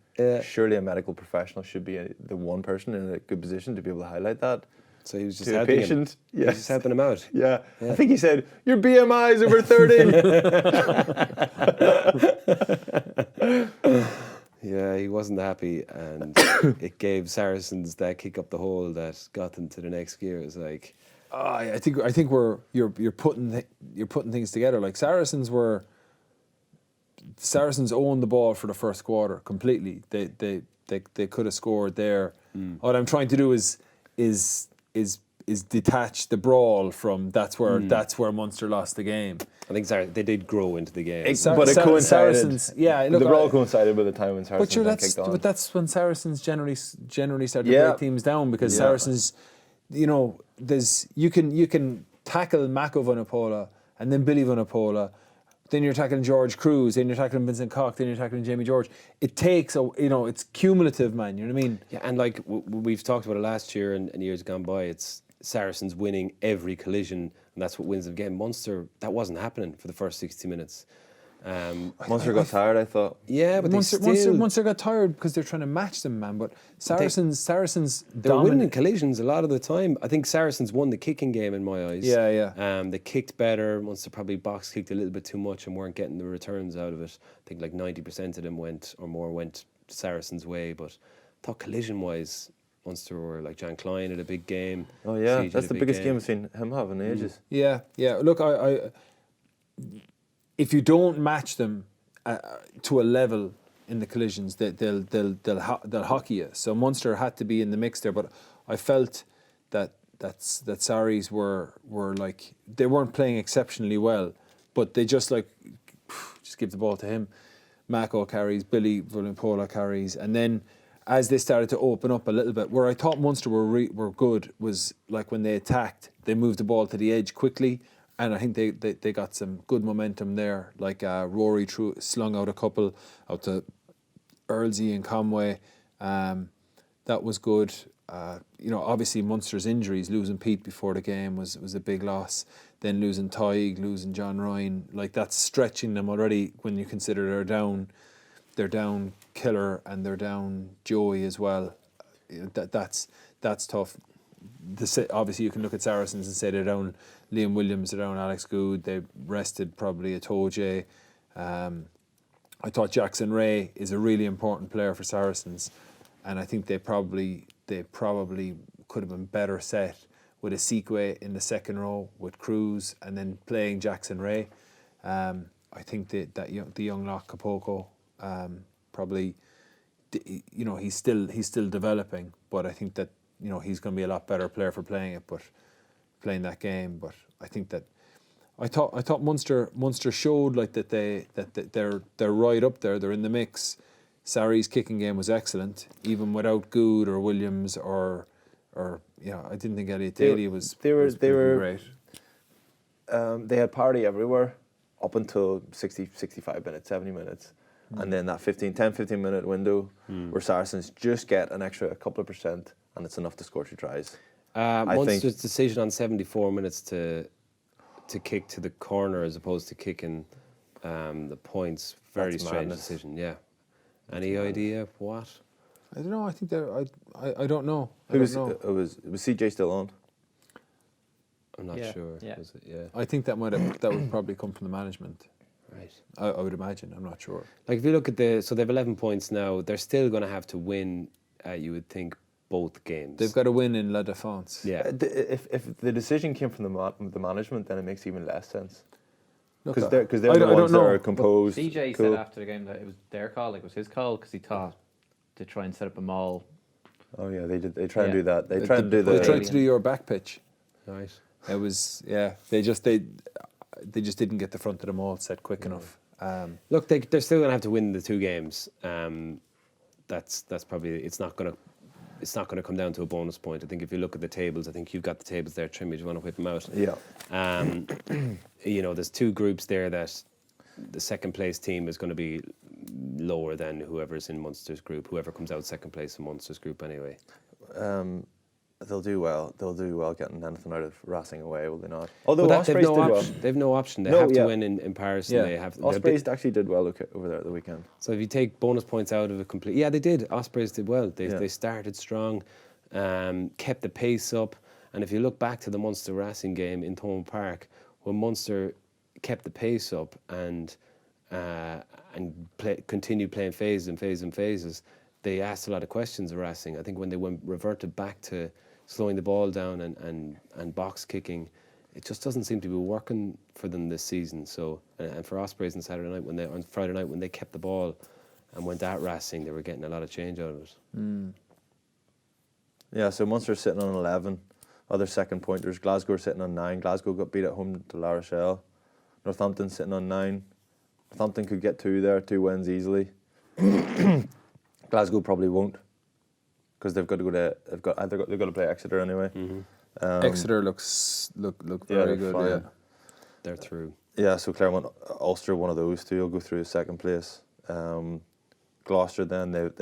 Surely a medical professional should be the one person in a good position to be able to highlight that. So he was just to a helping patient. him. He was just helping him out. Yeah. I think he said, your BMI is over 30. Yeah, he wasn't happy, and it gave Saracens that kick up the hole that got them to the next gear. It was like, I think you're putting things together. Like Saracens owned the ball for the first quarter completely. They could have scored there. What I'm trying to do is detach the brawl from that's where Munster lost the game. I think they did grow into the game. But it coincided. Saracens, the brawl coincided with the time when Saracens kicked on. But that's when Saracens generally start to break teams down, because Saracens, you can tackle Mako Vunipola and then Billy Vunipola, then you're tackling George Cruz, then you're tackling Vincent Koch, then you're tackling Jamie George. It takes it's cumulative, man. You know what I mean? Yeah, and like we've talked about it last year and years gone by, it's Saracens winning every collision, and that's what wins the game. Munster, that wasn't happening for the first 60 minutes. Munster got tired, I thought. Yeah, but Munster got tired because they're trying to match them, man. But Saracens they were winning collisions a lot of the time. I think Saracens won the kicking game in my eyes. Yeah. They kicked better. Munster probably box kicked a little bit too much and weren't getting the returns out of it. I think like 90% of them went Saracens' way. But I thought collision-wise, Munster were like Jan Klein had a big game. Oh yeah, Siege that's had a the big biggest game game I've seen him have in ages. Yeah. Look, I if you don't match them to a level in the collisions, they'll hockey you. So Munster had to be in the mix there, but I felt that Saris were like, they weren't playing exceptionally well, but they just give the ball to him. Mako carries, Billy Vunipola carries, and then as they started to open up a little bit, where I thought Munster were good was like when they attacked, they moved the ball to the edge quickly. And I think they got some good momentum there. Like Rory slung out a couple out to Earlsey and Conway. That was good. Obviously Munster's injuries, losing Pete before the game was a big loss. Then losing Tig, losing John Ryan, like that's stretching them already when you consider they're down Killer and they're down Joey as well. That's tough. Obviously you can look at Saracens and say they're down Liam Williams, they're down Alex Good, they rested probably Atoje. I thought Jackson Ray is a really important player for Saracens, and I think they probably could have been better set with a Sikwe in the second row with Cruz and then playing Jackson Ray. I think that the young lock Kapoko probably, he's still developing, but I think that he's going to be a lot better player for playing that game. But I think that I thought Munster showed like that they're right up there. They're in the mix. Sarri's kicking game was excellent, even without Good or Williams or I didn't think Elliot Daly was great. They had party everywhere up until 60, 65 minutes, 70 minutes. And then that 10-15 minute window where Saracens just get an extra couple of percent, and it's enough to score 2 tries. Munster's decision on 74 minutes to kick to the corner as opposed to kicking the points, very strange decision. Yeah. Any idea what? I don't know. I think I don't know. Was CJ still on? I'm not sure. Yeah. Was it? Yeah. I think that would probably come from the management. Right. I would imagine. I'm not sure. Like if you look at so they have 11 points now. They're still going to have to win. You would think both games. They've got to win in La Défense. Yeah. If the decision came from the management, then it makes even less sense. Because Look, they're the ones that are composed. CJ cool. said after the game that it was their call, like it was his call, because he thought to try and set up a maul. Oh yeah, they did. They try and Yeah. do that. They try and do They the. tried to do your back pitch. Right. It was They just didn't get the front of the maul set quick enough. Look, they're still going to have to win the 2 games. That's probably it's not going to come down to a bonus point. I think if you look at the tables, I think you've got the tables there, Trimble. Do you want to whip them out? Yeah. There's 2 groups there that the second place team is going to be lower than whoever's in Munster's group. Whoever comes out second place in Munster's group, anyway. They'll do well. They'll do well getting anything out of Racing away, will they not? Although But Ospreys they've no did well. option. They've no option. They have to win in Paris. Yeah. And they have. Ospreys actually did well over there at the weekend. So if you take bonus points out of it complete, they did. Ospreys did well. They started strong, kept the pace up, and if you look back to the Munster Racing game in Thomond Park, when Munster kept the pace up and continued playing phases, they asked a lot of questions of Racing. I think when they reverted back to slowing the ball down and box kicking, it just doesn't seem to be working for them this season. So, and for Ospreys on Friday night when they kept the ball and went at Racing, they were getting a lot of change out of it. Yeah, so Munster's sitting on 11. Other second pointers, Glasgow are sitting on 9. Glasgow got beat at home to La Rochelle. Northampton sitting on 9. Northampton could get 2 there, 2 wins easily. Glasgow probably won't, because they've got to play Exeter anyway. Exeter look very good. fine. Yeah. They're through. Yeah, so Claremont, Ulster, one of those 2 will go through second place. Gloucester then they've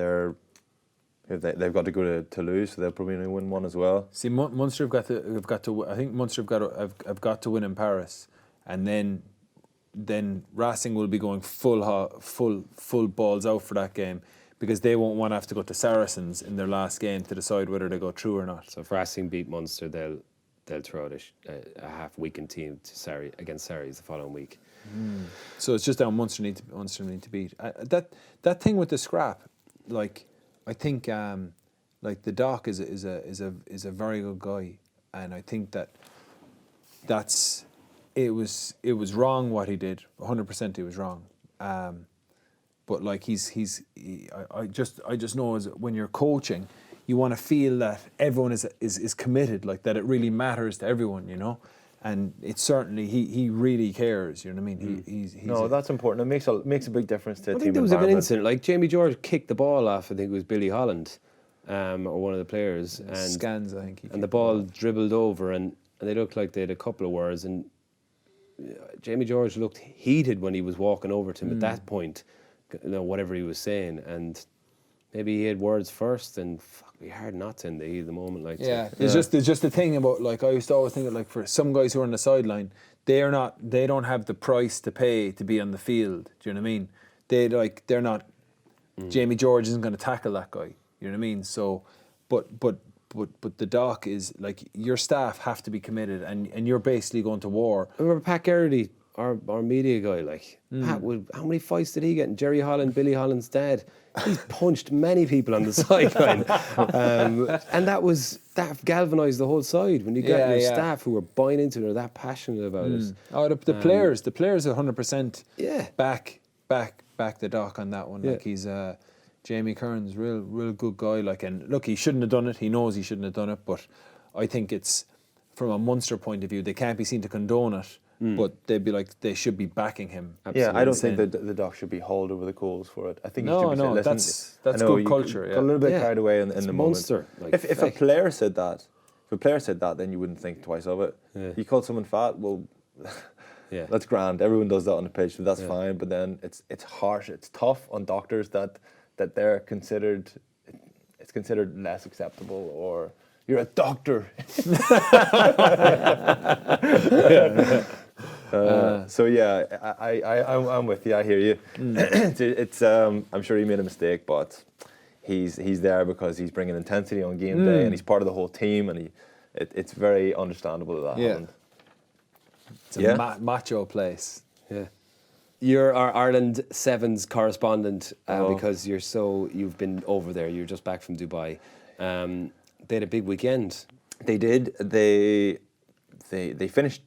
got to go to Toulouse, so they'll probably only win 1 as well. See, Munster have got to. I think Munster have got to win in Paris, and then Racing will be going full balls out for that game, because they won't want to have to go to Saracens in their last game to decide whether they go through or not. So if Racing beat Munster, they'll throw out a half-weakened team to against Sarries the following week. So it's just down Munster need to beat. That thing with the scrap, like I think like the Doc is a very good guy, and I think it was wrong what he did. 100% he was wrong. But like I just know as when you're coaching, you want to feel that everyone is committed, like that it really matters to everyone, you know. And it's certainly he really cares. You know what I mean? He's That's important. It makes a big difference to a I team think there was an environment. incident, like Jamie George kicked the ball off. I think it was Billy Holland, or one of the players, and Scans. I think. the ball dribbled over, and they looked like they had a couple of words, and Jamie George looked heated when he was walking over to him at that point. Whatever he was saying, and maybe he had words first, and it'd be hard not to in the heat of the moment. Like, There's just the thing about, like, I used to always think that, like, for some guys who are on the sideline, they don't have the price to pay to be on the field. Do you know what I mean? They're not. Jamie George isn't going to tackle that guy. You know what I mean? So, but the Doc is like, your staff have to be committed, and you're basically going to war. I remember Pat Garrity, our media guy, like Pat how many fights did he get? And Jerry Holland, Billy Holland's dad, he's punched many people on the sideline, and that galvanised the whole side when you got your staff who were buying into it or that passionate about it. Oh, the players 100% back the Doc on that one. Yeah. Like, he's Jamie Kearns, real good guy. Like, and look, he shouldn't have done it. He knows he shouldn't have done it, but I think it's, from a Munster point of view, they can't be seen to condone it. But they should be backing him. Yeah, I don't think the Doc should be hauled over the coals for it. I think he should be saying, listen, that's I know good you culture. got a little bit carried away in the moment. Munster, like, if a player said that, then you wouldn't think twice of it. Yeah. You called someone fat, well, that's grand. Everyone does that on the pitch, so that's fine. But then it's harsh. It's tough on doctors that they're considered. It's considered less acceptable, or you're a doctor. So yeah, I'm with you. I hear you. It's I'm sure he made a mistake, but he's there because he's bringing intensity on game day, and he's part of the whole team, and it's very understandable that happened. It's a macho place. Yeah. You're our Ireland Sevens correspondent because you've been over there. You're just back from Dubai. They had a big weekend. They did. They finished.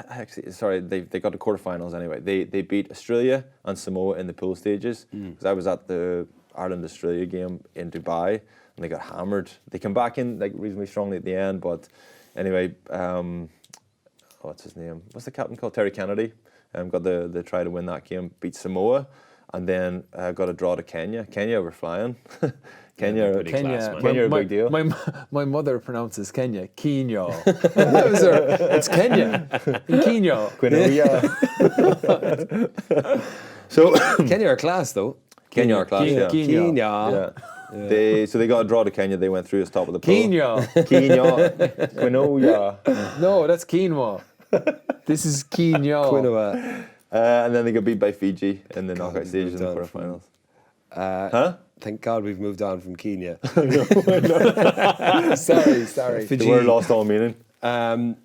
They got to quarterfinals anyway. They beat Australia and Samoa in the pool stages. Because I was at the Ireland-Australia game in Dubai, and they got hammered. They came back in like reasonably strongly at the end, but Anyway, what's his name? What's the captain called? Terry Kennedy. Got the try to win that game, beat Samoa, and then got a draw to Kenya. Kenya were flying. Kenya are a big deal. My mother pronounces Kenya Kenya. That was her. It's Kenya. Kenya. So Kenya are class though. Kenya are class. Yeah. Kenya. Yeah. They got a draw to Kenya. They went through as top of the pool. Kenya. Quinoa. No, that's quinoa. This is Kenya. Quinoa. And then they got beat by Fiji in the knockout stage in the quarterfinals. Thank God we've moved on from Kenya. Sorry. They were lost all meaning. The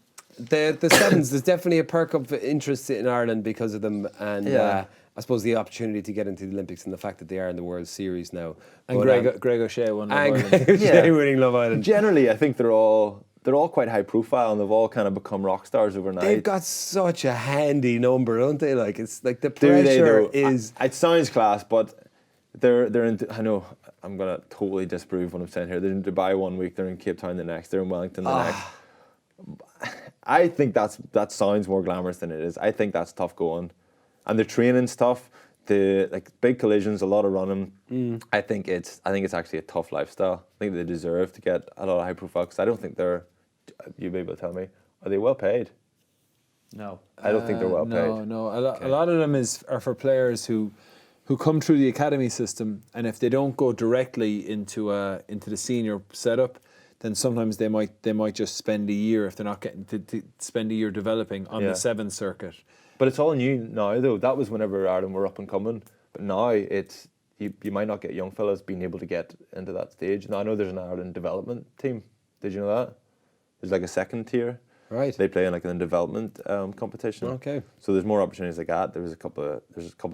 sevens, there's definitely a perk of interest in Ireland because of them, and I suppose the opportunity to get into the Olympics and the fact that they are in the World Series now. And Greg O'Shea won Love Island. Greg O'Shea winning Love Island. Generally, I think they're all quite high profile, and they've all kind of become rock stars overnight. They've got such a handy number, don't they? Like it's like the pressure is. It sounds class, but they're in. I know I'm gonna totally disprove what I'm saying here. They're in Dubai one week, they're in Cape Town the next, they're in Wellington the next. I think that sounds more glamorous than it is. I think that's tough going, and the training's tough. The big collisions, a lot of running. I think it's actually a tough lifestyle. I think they deserve to get a lot of high profile because I don't think they're. You'll be able to tell me, are they well paid? No, I don't think they're well paid. No. A lot of them are for players who come through the academy system, and if they don't go directly into the senior setup, then sometimes they might just spend a year if they're not getting to spend a year developing on the seventh circuit. But it's all new now, though. That was whenever Ireland were up and coming. But now it's you might not get young fellas being able to get into that stage. Now I know there's an Ireland development team. Did you know that? There's like a second tier. Right. They play in like a development competition. Okay. So there's more opportunities like that. There's a couple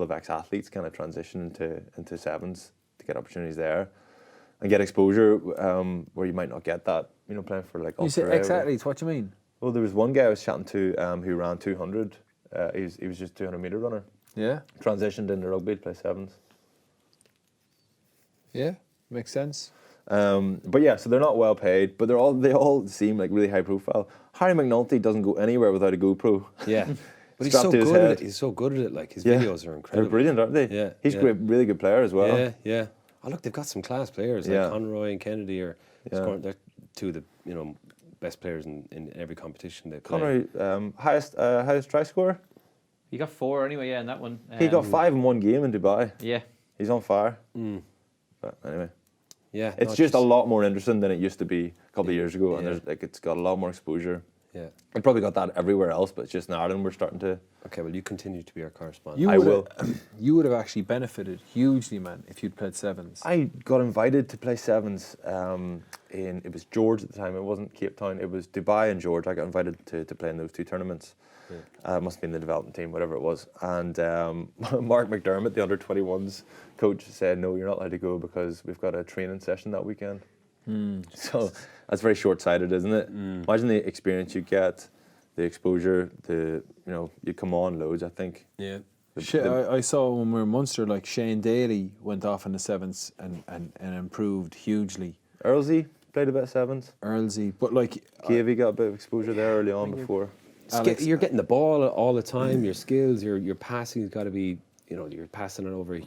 of ex-athletes kind of transition into sevens to get opportunities there and get exposure where you might not get that. Playing for like You say Ulster. ex-athletes, what do you mean? Well, there was one guy I was chatting to who ran 200. He was just 200-meter runner. Yeah. Transitioned into rugby to play sevens. Yeah, makes sense. But yeah, so they're not well paid, but they all seem like really high profile. Harry McNulty doesn't go anywhere without a GoPro. Yeah. But he's Strapped so to his good at head. it. He's so good at it. Like his videos are incredible. They're brilliant, aren't they? Yeah. He's great, really good player as well. Yeah. Oh look, they've got some class players like Conroy and Kennedy are scoring. They're two of the best players in every competition they play. Conroy, highest try scorer. he got 4 anyway. Yeah, in that one. He got 5 in one game in Dubai. Yeah, He's on fire. But anyway. Yeah. It's just a lot more interesting than it used to be a couple of years ago, and it's got a lot more exposure. Yeah. It probably got that everywhere else, but it's just in Ireland we're starting to. Okay, well you continue to be our correspondent. You would have actually benefited hugely, man, if you'd played sevens. I got invited to play sevens it was George at the time. It wasn't Cape Town. It was Dubai and George. I got invited to play in those two tournaments. Must have been the development team, whatever it was. And Mark McDermott, the under-21s coach, said, no, you're not allowed to go because we've got a training session that weekend. So that's very short-sighted, isn't it? Imagine the experience you get, the exposure, you come on loads, I think. Yeah. I saw when we were in Munster, like Shane Daly went off in the sevens and improved hugely. Earlsey played a bit of sevens. Earlsey, but like Davey got a bit of exposure there early on before. You're getting the ball all the time. Your skills, your passing has got to be, you're passing it over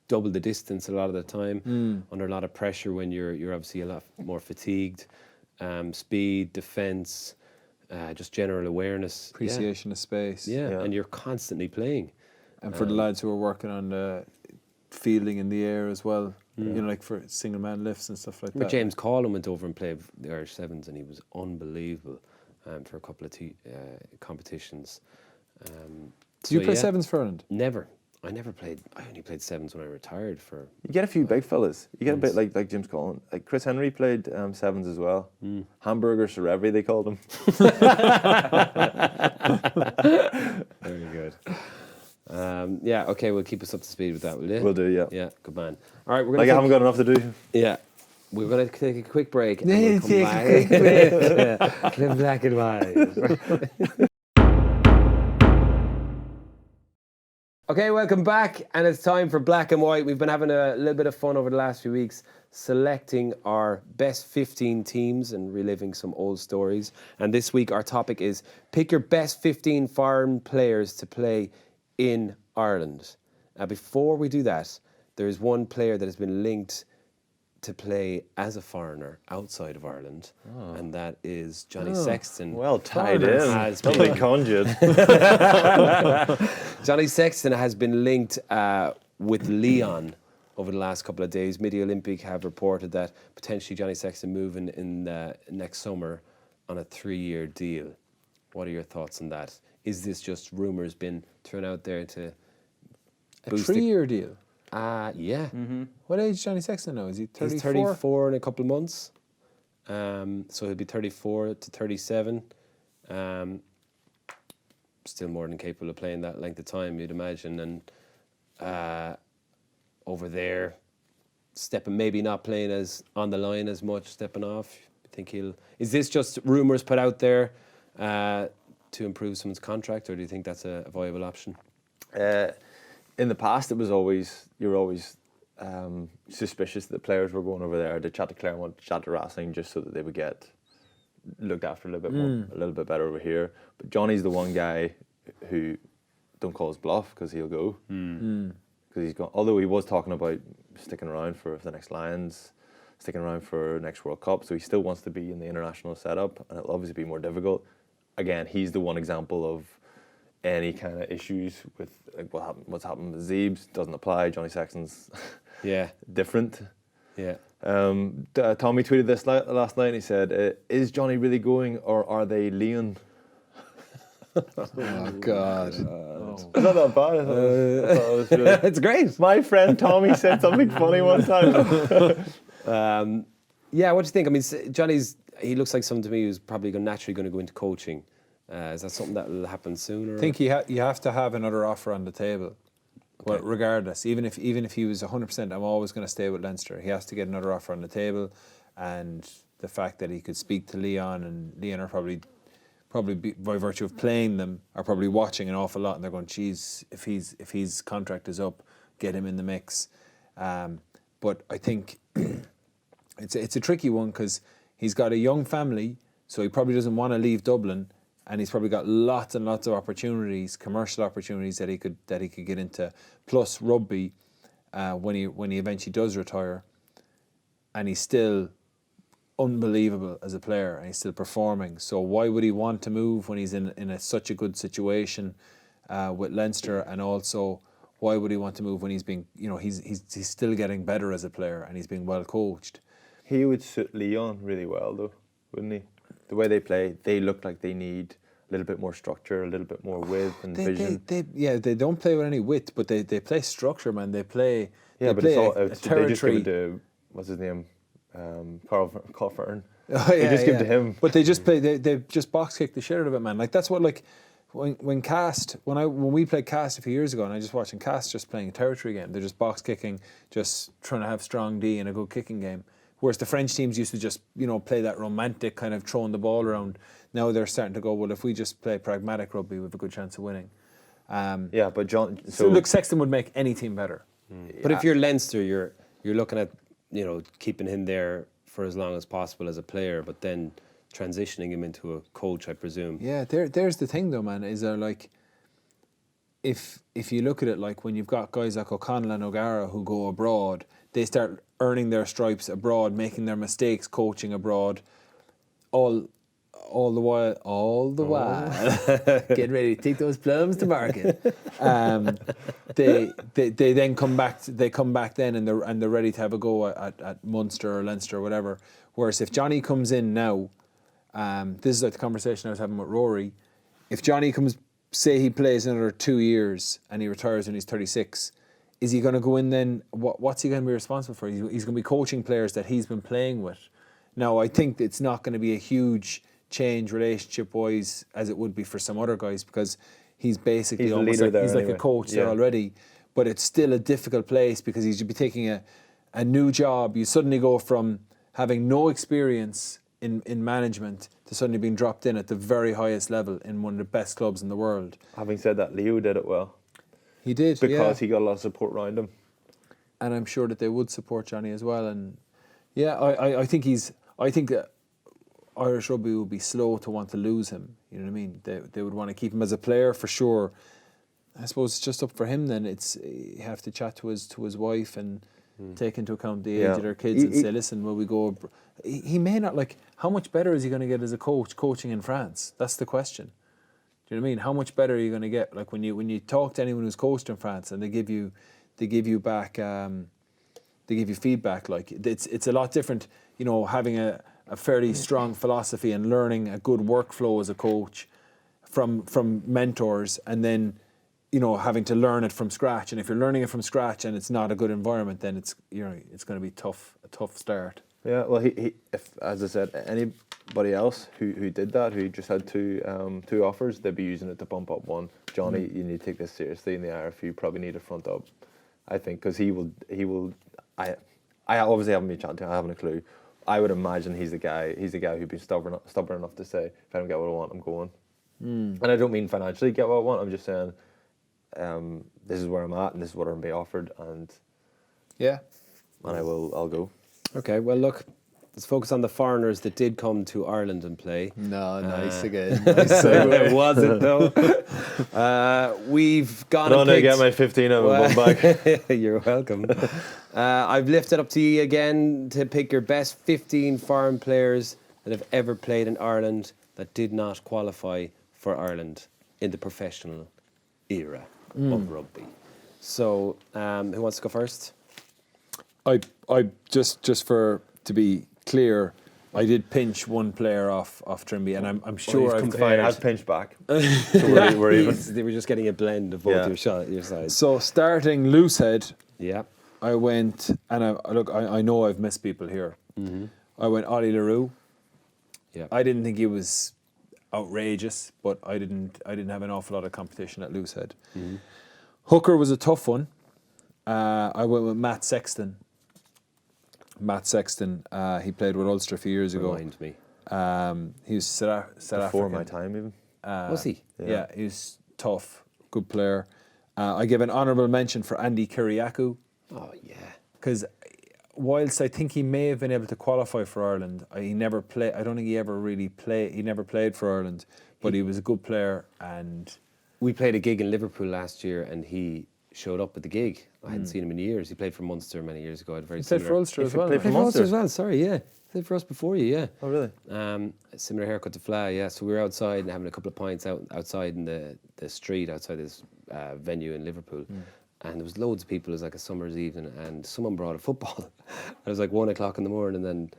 double the distance a lot of the time under a lot of pressure when you're obviously a lot more fatigued. Speed, defence, just general awareness, appreciation of space. Yeah, and you're constantly playing. And for the lads who are working on the fielding in the air as well, like for single man lifts and stuff like that. James Collin went over and played the Irish Sevens, and he was unbelievable for a couple of competitions. Do you play sevens for Ireland? Never. I never played. I only played sevens when I retired. You get a few big fellas. You get a bit like James Collin. Like Chris Henry played sevens as well. Hamburger Cerebri, they called him. Very good. Okay, we'll keep us up to speed with that, will you? We'll do, yeah. Yeah, good man. All right, we're I haven't got enough to do. Yeah. We're going to take a quick break. And we'll come back. Live black and white. Okay, welcome back, and it's time for Black and White. We've been having a little bit of fun over the last few weeks, selecting our best 15 teams and reliving some old stories. And this week our topic is pick your best 15 foreign players to play in Ireland. Now, before we do that, there is one player that has been linked to play as a foreigner outside of Ireland, and that is Johnny Sexton. Well tied in. Has Lovely been- conjured. Johnny Sexton has been linked with Lyon over the last couple of days. Midi Olympic have reported that potentially Johnny Sexton moving in next summer on a 3-year deal. What are your thoughts on that? Is this just rumours been thrown out there to A boost 3-year deal. yeah. What age is Johnny Sexton now? Is he 34? He's 34 in a couple of months. So he'll be 34 to 37. Still more than capable of playing that length of time, you'd imagine. And over there, maybe not playing as on the line as much, stepping off. I think is this just rumours put out there to improve someone's contract, or do you think that's a viable option? In the past, you were always suspicious that players were going over there to chat to Claremont, chat to Racing, just so that they would get looked after a little bit more, a little bit better over here. But Johnny's the one guy who don't call his bluff, because he'll go. Because he's gone. Although he was talking about sticking around for the next Lions, sticking around for next World Cup, so he still wants to be in the international setup, and it'll obviously be more difficult. Again, he's the one example of any kind of issues with what's happened with Zeebs doesn't apply. Johnny Sexton's different. Yeah. Tommy tweeted this last night and he said, is Johnny really going, or are they Lyon? Oh, God. It's not that bad. I thought it was really... It's great. My friend Tommy said something funny one time. Yeah, what do you think? I mean, he looks like someone to me who's probably naturally going to go into coaching. Is that something that will happen sooner? I think you have to have another offer on the table. Well, regardless, even if he was 100%, I'm always going to stay with Leinster. He has to get another offer on the table, and the fact that he could speak to Lyon, and Lyon are probably by virtue of playing them, are probably watching an awful lot, and they're going, geez, if his contract is up, get him in the mix. But I think it's a tricky one, because he's got a young family, so he probably doesn't want to leave Dublin. And he's probably got lots and lots of opportunities, commercial opportunities that he could get into, plus rugby when he eventually does retire. And he's still unbelievable as a player, and he's still performing. So why would he want to move when he's in such a good situation with Leinster? And also, why would he want to move when he's being, he's still getting better as a player, and he's being well coached? He would suit Lyon really well, though, wouldn't he? The way they play, they look like they need a little bit more structure, a little bit more width and vision. They don't play with any width, but they play structure, man. They play. Yeah, they but play it's a they territory. just give it to, what's his name, Carl Fern. Oh, They just give it to him. But they just play. They just box kick the shit out of it, man. Like that's what when we played Cast a few years ago, and I just watching Cast just playing a territory game. They're just box kicking, just trying to have strong D and a good kicking game. Whereas the French teams used to just, play that romantic kind of throwing the ball around. Now they're starting to go, well, if we just play pragmatic rugby, we have a good chance of winning. Yeah, but John... So look, Sexton would make any team better. But if you're Leinster, you're looking at, keeping him there for as long as possible as a player, but then transitioning him into a coach, I presume. Yeah, there's the thing though, man, is there like... If you look at it, like when you've got guys like O'Connell and O'Gara who go abroad, they start earning their stripes abroad, making their mistakes, coaching abroad, all the while, getting ready to take those plums to market. They then come back. They come back then, and they're ready to have a go at Munster or Leinster or whatever. Whereas if Johnny comes in now, this is like the conversation I was having with Rory. If Johnny comes, say he plays another 2 years and he retires when he's 36. Is he going to go in then? What's he going to be responsible for? He's going to be coaching players that he's been playing with. Now, I think it's not going to be a huge change relationship-wise as it would be for some other guys, because he's basically almost like, he's like a coach there already. But it's still a difficult place, because he's be taking a new job. You suddenly go from having no experience in management to suddenly being dropped in at the very highest level in one of the best clubs in the world. Having said that, Leo did it well. He did, because he got a lot of support around him. and I'm sure that they would support Johnny as well. And yeah, I think that Irish rugby would be slow to want to lose him. You know what I mean? They would want to keep him as a player for sure. I suppose it's just up for him then. It's you have to chat to his wife and take into account the age of their kids and say, listen, will we go? He may not like. How much better is he going to get as a coach coaching in France? That's the question. Do you know what I mean? How much better are you going to get? Like when you talk to anyone who's coached in France and they give you back they give you feedback. Like it's a lot different. You know, having a fairly strong philosophy and learning a good workflow as a coach from mentors, and then having to learn it from scratch. And if you're learning it from scratch and it's not a good environment, then it's going to be a tough start. Yeah, well, he if, as I said, anybody else who did that, who just had two offers, they'd be using it to bump up one. Johnny, you need to take this seriously in the IRF. Probably need a front up, I think, because he will. I obviously haven't been chatting to him. I haven't a clue. I would imagine he's the guy who'd be stubborn enough to say, if I don't get what I want, I'm going. And I don't mean financially get what I want. I'm just saying, this is where I'm at, and this is what I'm being offered, and I'll go. Okay, well, look, let's focus on the foreigners that did come to Ireland and play. No, nice again. Nice segue. Was it, though? We've gone No, and no, picked... get my 15 and I'm back. You're welcome. I've lifted up to you again to pick your best 15 foreign players that have ever played in Ireland that did not qualify for Ireland in the professional era of rugby. So, who wants to go first? I just to be clear, I did pinch one player off Trimby, and I'm sure I've Fine, I've pinched back. So we're even. They were just getting a blend of both your sides. So starting loosehead, Yeah. I went, and I know I've missed people here. Mm-hmm. I went Ollie LaRue. Yeah. I didn't think he was outrageous, but I didn't have an awful lot of competition at loosehead. Mm-hmm. Hooker was a tough one. I went with Matt Sexton. He played with Ulster a few years ago. Remind me. He was South African. Before my time, even. Was he? Yeah, he was tough, good player. I give an honourable mention for Andy Kiriakou. Oh, yeah. Because whilst I think he may have been able to qualify for Ireland, he never played. I don't think he ever really played. He never played for Ireland, but he was a good player. And we played a gig in Liverpool last year, and he showed up at the gig. I hadn't seen him in years. He played for Munster many years ago. He played for Ulster as well. Played for Munster as well. Sorry, yeah. Played for us before you, yeah. Oh, really? Similar haircut to Fly, yeah. So we were outside and having a couple of pints outside in the street outside this venue in Liverpool. And there was loads of people. It was like a summer's evening, and someone brought a football. It was like 1 o'clock in the morning, and then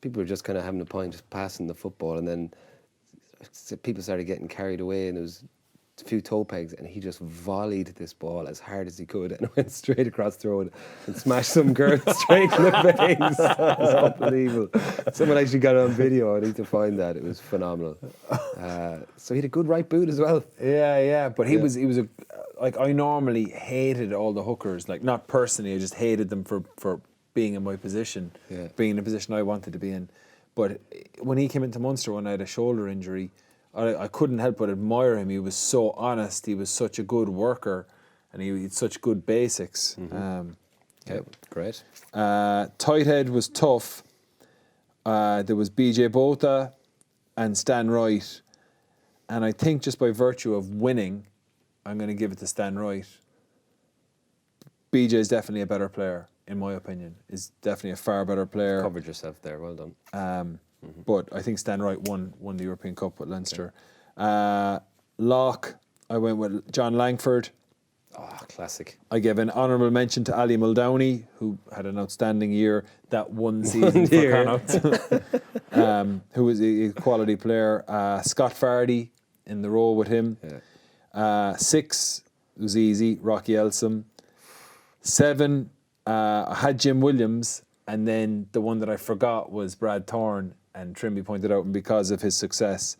people were just kind of having a pint, just passing the football, and then people started getting carried away, and there was a few toe pegs, and he just volleyed this ball as hard as he could and went straight across the road and smashed some girl straight in the face. It was unbelievable. Someone actually got it on video. I need to find that. It was phenomenal. So he had a good right boot as well. Yeah. But he was a like, I normally hated all the hookers. Like, not personally, I just hated them for being in my position, being in a position I wanted to be in. But when he came into Munster when I had a shoulder injury, I couldn't help but admire him. He was so honest. He was such a good worker, and he had such good basics. Great. Tight head was tough. There was BJ Botha and Stan Wright. And I think just by virtue of winning, I'm going to give it to Stan Wright. BJ is definitely a better player, in my opinion. Is definitely a far better player. Covered yourself there. Well done. But I think Stan Wright won the European Cup with Leinster. Lock, I went with John Langford. Oh, classic. I gave an honourable mention to Ali Muldowney, who had an outstanding year that one season for Connacht, who was a quality player. Scott Fardy in the row with him. 6 was easy, Rocky Elsom. 7, I had Jim Williams, and then the one that I forgot was Brad Thorne, and Trimby pointed out, and because of his success,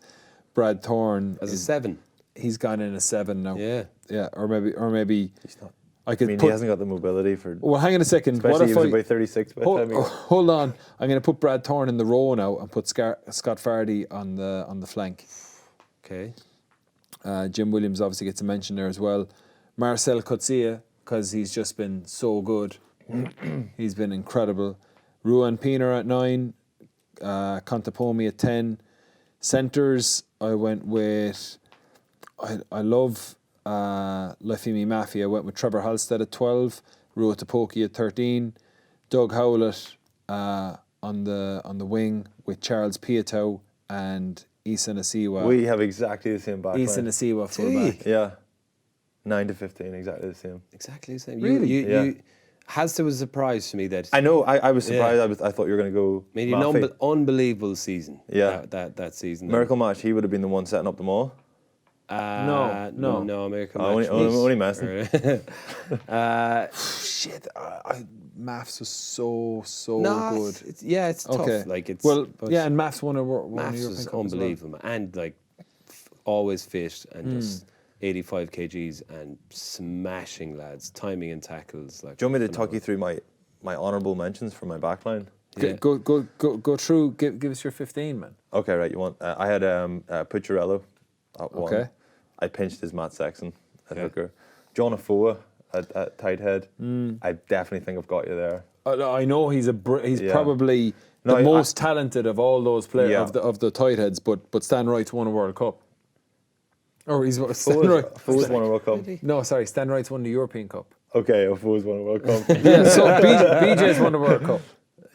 Brad Thorne as a 7. He's gone in a 7 now. Yeah, or maybe He's not. I could. He hasn't got the mobility for. Well, hang on a second. Especially if he's about 36 by the time he hold on. I'm going to put Brad Thorne in the row now and put Scott Fardy on the flank. Okay. Jim Williams obviously gets a mention there as well. Marcel Coetzee, because he's just been so good. He's been incredible. Ruan Pienaar at 9, Contapomi at 10. Centres, I went with, I love Lefimi Mafi. I went with Trevor Halstead at 12, Rua Tapoki at 13, Doug Howlett on the wing with Charles Piatow and Issa Nasiwa. We have exactly the same backline. Issa Nasiwa fullback. Yeah. 9 to 15, exactly the same. Exactly the same. Really? You Halstead was a surprise to me that. I know, I was surprised. Yeah. I thought you were going to go I mean, an Maffey. unbelievable season. Yeah. That season. Miracle Match, he would have been the one setting up them all. No, Miracle Match. Only messing. Shit, Maths was so No, good. it's tough. Okay. Like it's and Maths won a Maths European was Cup as well. unbelievable, and like always fit and just 85 kgs and smashing lads, timing and tackles. Like, Do you want me to talk you through my honourable mentions for my backline? Yeah. Go through. Give us your 15, man. Okay, right. You want? I had Pucciarello at 1. Okay. I pinched his Matt Sexton at hooker. John Afoa at tight head. I definitely think I've got you there. I know he's Yeah. probably No, the most talented of all those players Yeah. of the tight heads, but Stan Wright's won a World Cup. Or he's Stan Wright. Afoa's won a World Cup. No, sorry, Stan Wright's won the European Cup. Okay, Afoa's won a World Cup. Yeah, so BJ's won the World Cup.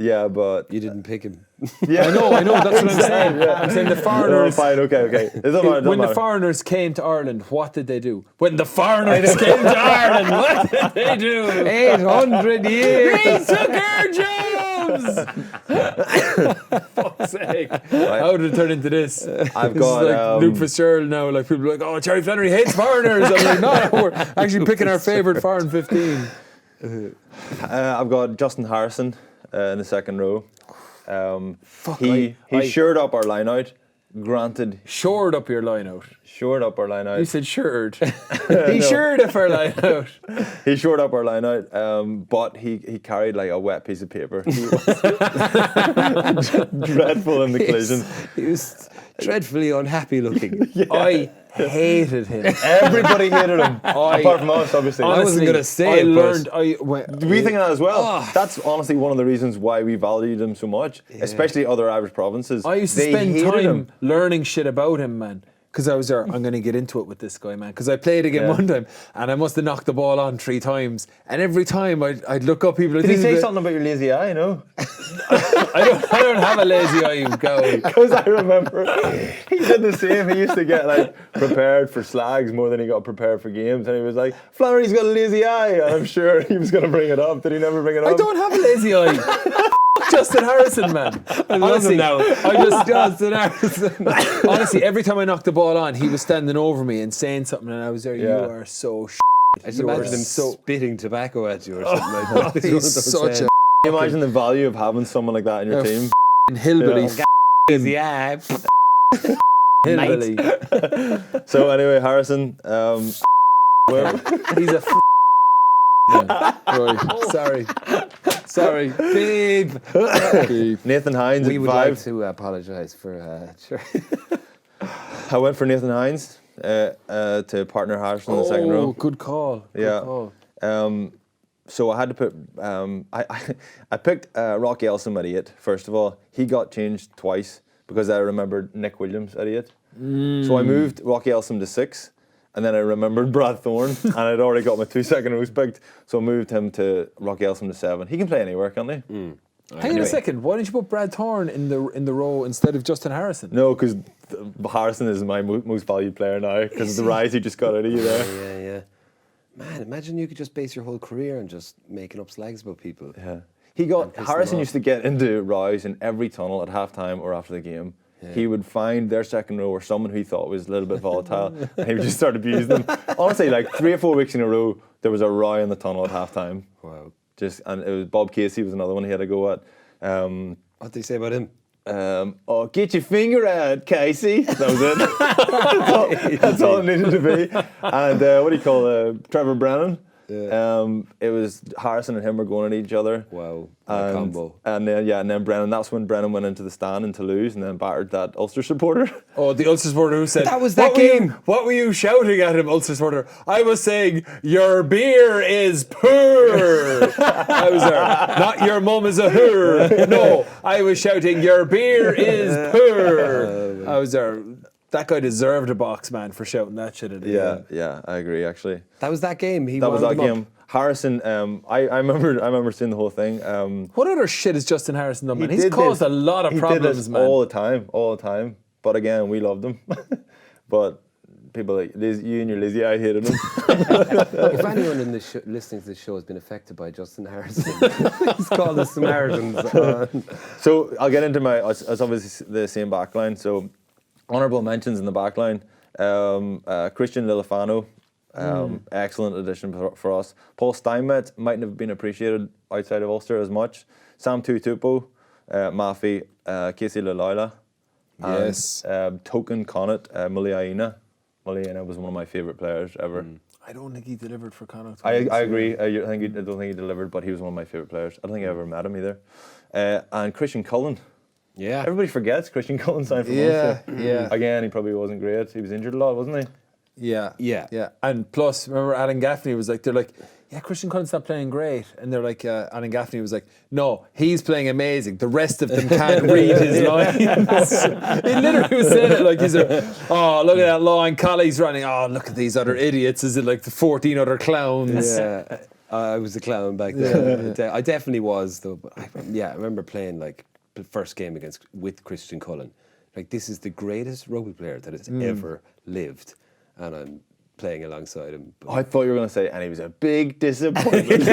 Yeah, but You didn't pick him. yeah, I know, that's what I'm saying. I'm saying the No, foreigners. fine, okay. It doesn't matter. When the foreigners came to Ireland, what did they do? When the foreigners came to Ireland, what did they do? 800 years. They took our jobs! Fuck's sake. How did it turn into this? I've This got is like Luke Fitzgerald now. Like people are like, oh, Jerry Flannery hates foreigners. I'm like, no, we're actually picking our favourite foreign 15. I've got Justin Harrison in the second row. He I- shored up our line out. Granted, Shored up your line out. shored up our line out. You said shored. He shored up our line out. He shored up our line out, but he carried like a wet piece of paper. He was dreadful in the collision. He was dreadfully unhappy looking. I hated him. Everybody hated him, apart from us, obviously. I wasn't gonna say I it, but- learned. We think that as well. Oh. That's honestly one of the reasons why we valued him so much, especially other Irish provinces. I used to They spend hated time him. learning shit about him, man. Because I was there, I'm going to get into it with this guy, man. Because I played again Yeah. one time, and I must have knocked the ball on 3 times. And every time I'd look up people. Did he say something about your lazy eye? No, I don't have a lazy eye, you go. because I remember he did the same. He used to get like prepared for slags more than he got prepared for games, and he was like, "Flannery's got a lazy eye," and I'm sure he was going to bring it up. Did he never bring it up? I don't have a lazy eye. Justin Harrison, man. Honestly, now. I just Justin Harrison. honestly, every time I knocked the ball on, he was standing over me and saying something, and I was there. Yeah. You are so. I just You are imagine him so. spitting tobacco at you or something like that. It's one of He's those such things. Can you imagine the value of having someone like that in your team? Hillbilly. Yeah. Hillbilly. So anyway, Harrison. He's a. Right. Sorry. Beep. Nathan Hines We at would 5. like to apologise for. Sure. I went for Nathan Hines to partner Harrison in the second row. Good call. Good Yeah. call. So I had to put. I picked Rocky Elsom at 8. First of all, he got changed twice because I remembered Nick Williams at 8. So I moved Rocky Elsom to 6, and then I remembered Brad Thorne, and I'd already got my 2 second rows picked. So I moved him to Rocky Elsom to 7. He can play anywhere, can't he? Hang on a second. Why didn't you put Brad Thorne in the row instead of Justin Harrison? No, because Harrison is my most valued player now because of the rise he just got out of you there. Yeah. Man, imagine you could just base your whole career on just making up slags about people. Yeah. Harrison used to get into rows in every tunnel at halftime or after the game. Yeah. He would find their second row or someone who he thought was a little bit volatile, and he would just start abusing them. Honestly, like 3 or 4 weeks in a row, there was a row in the tunnel at halftime. Wow. And it was Bob Casey was another one he had to go at. What did they say about him? Oh, get your finger out, Casey. That was it. That's all it needed to be. And what do you call Trevor Brennan? It was Harrison and him were going at each other. Wow, that combo. And then Brennan. That's when Brennan went into the stand in Toulouse and then battered that Ulster supporter. Oh, the Ulster supporter who said That was that game. What were you shouting at him, Ulster supporter? I was saying your beer is poor. I was there. Not your mum is a her. No, I was shouting your beer is poor. I was there. That guy deserved a box, man, for shouting that shit at him. Yeah, I agree. Actually, That was that game. that was that game. Harrison, I remember seeing the whole thing. What other shit has Justin Harrison done, man? He's caused a lot of problems, man. all the time. But again, we loved him. But people like you and your Lizzie, I hated him. If anyone in this listening to this show has been affected by Justin Harrison, he's called the Samaritans. So I'll get into it's obviously the same backline. So honourable mentions in the backline. Christian Lillifano, excellent addition for us. Paul Steinmetz mightn't have been appreciated outside of Ulster as much. Sam Tutupo, Mafi, Casey Laloila, Yes. and Token Connacht, Muliaina. Muliaina was one of my favourite players ever. I don't think he delivered for Connacht. I agree. I don't think he delivered, but he was one of my favourite players. I don't think I ever met him either. And Christian Cullen. Yeah. Everybody forgets Christian Cullen signed for Yeah, Munster. yeah. Again, he probably wasn't great. He was injured a lot, wasn't he? Yeah. And plus, remember Alan Gaffney was like, they're like, yeah, Christian Cullen's not playing great. And they're like, Alan Gaffney was like, no, he's playing amazing. The rest of them can't read his lines. He literally was saying it like, he's like, oh, look at that line. Colley's running. Oh, look at these other idiots. Is it like the 14 other clowns? Yeah, I was a clown back then. I definitely was, though. But I remember playing like the first game with Christian Cullen. Like, this is the greatest rugby player that has ever lived, and I'm playing alongside him. But I thought you were going to say, and he was a big disappointment.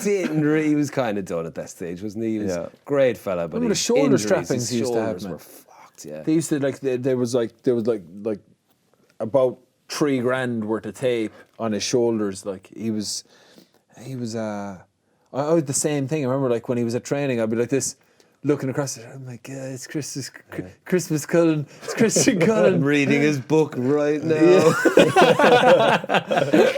he was kind of done at that stage, wasn't he? He was a great fella, but Remember the his shoulder injuries, strappings his he used to have, shoulders man? were fucked. Yeah. They used to like, there was like about $3,000 worth of tape on his shoulders. Like I was the same thing. I remember like when he was at training, I'd be like this, looking across it. Oh my God, it's Christmas Cullen. It's Christian Cullen. Reading his book right now.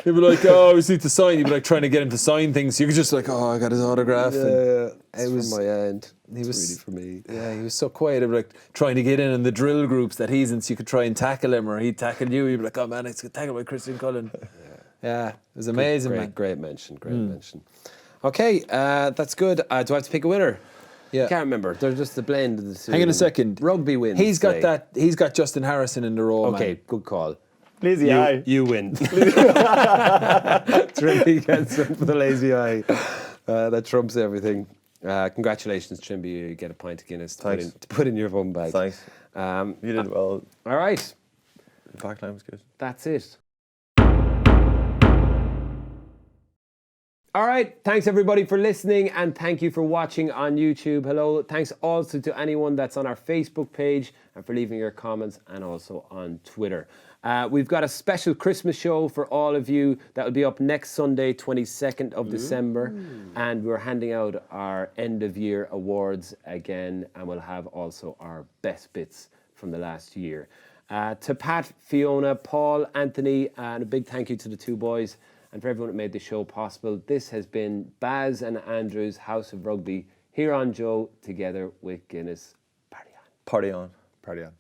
He'd be like, oh, I just need to sign. He'd be like trying to get him to sign things. You could just like, oh, I got his autograph. It was was from my end. He was really for me. Yeah, he was so quiet. He'd be like trying to get in the drill groups that he's in, so you could try and tackle him, or he'd tackle you. You'd be like, oh man, it's tackled by Christian Cullen. Yeah, it was amazing, man. Great mention. Okay, that's good. Do I have to pick a winner? Yeah. I can't remember. They're just a blend of the two. Hang on a second. Rugby wins. He's got today. that. He's got Justin Harrison in the role. Okay, man. good call. Lazy eye. You win. Trimby gets one for the lazy eye. That trumps everything. Congratulations, Trimby. You get a pint of Guinness to put in your bum bag. Thanks. You did well. All right. The backline was good. That's it. All right, thanks everybody for listening, and thank you for watching on YouTube. Hello, thanks also to anyone that's on our Facebook page and for leaving your comments, and also on Twitter. We've got a special Christmas show for all of you that will be up next Sunday, 22nd of December, and we're handing out our end of year awards again, and we'll have also our best bits from the last year. To Pat, Fiona, Paul, Anthony, and a big thank you to the two boys, and for everyone that made the show possible. This has been Baz and Andrew's House of Rugby here on Joe, together with Guinness. Party on. Party on. Party on.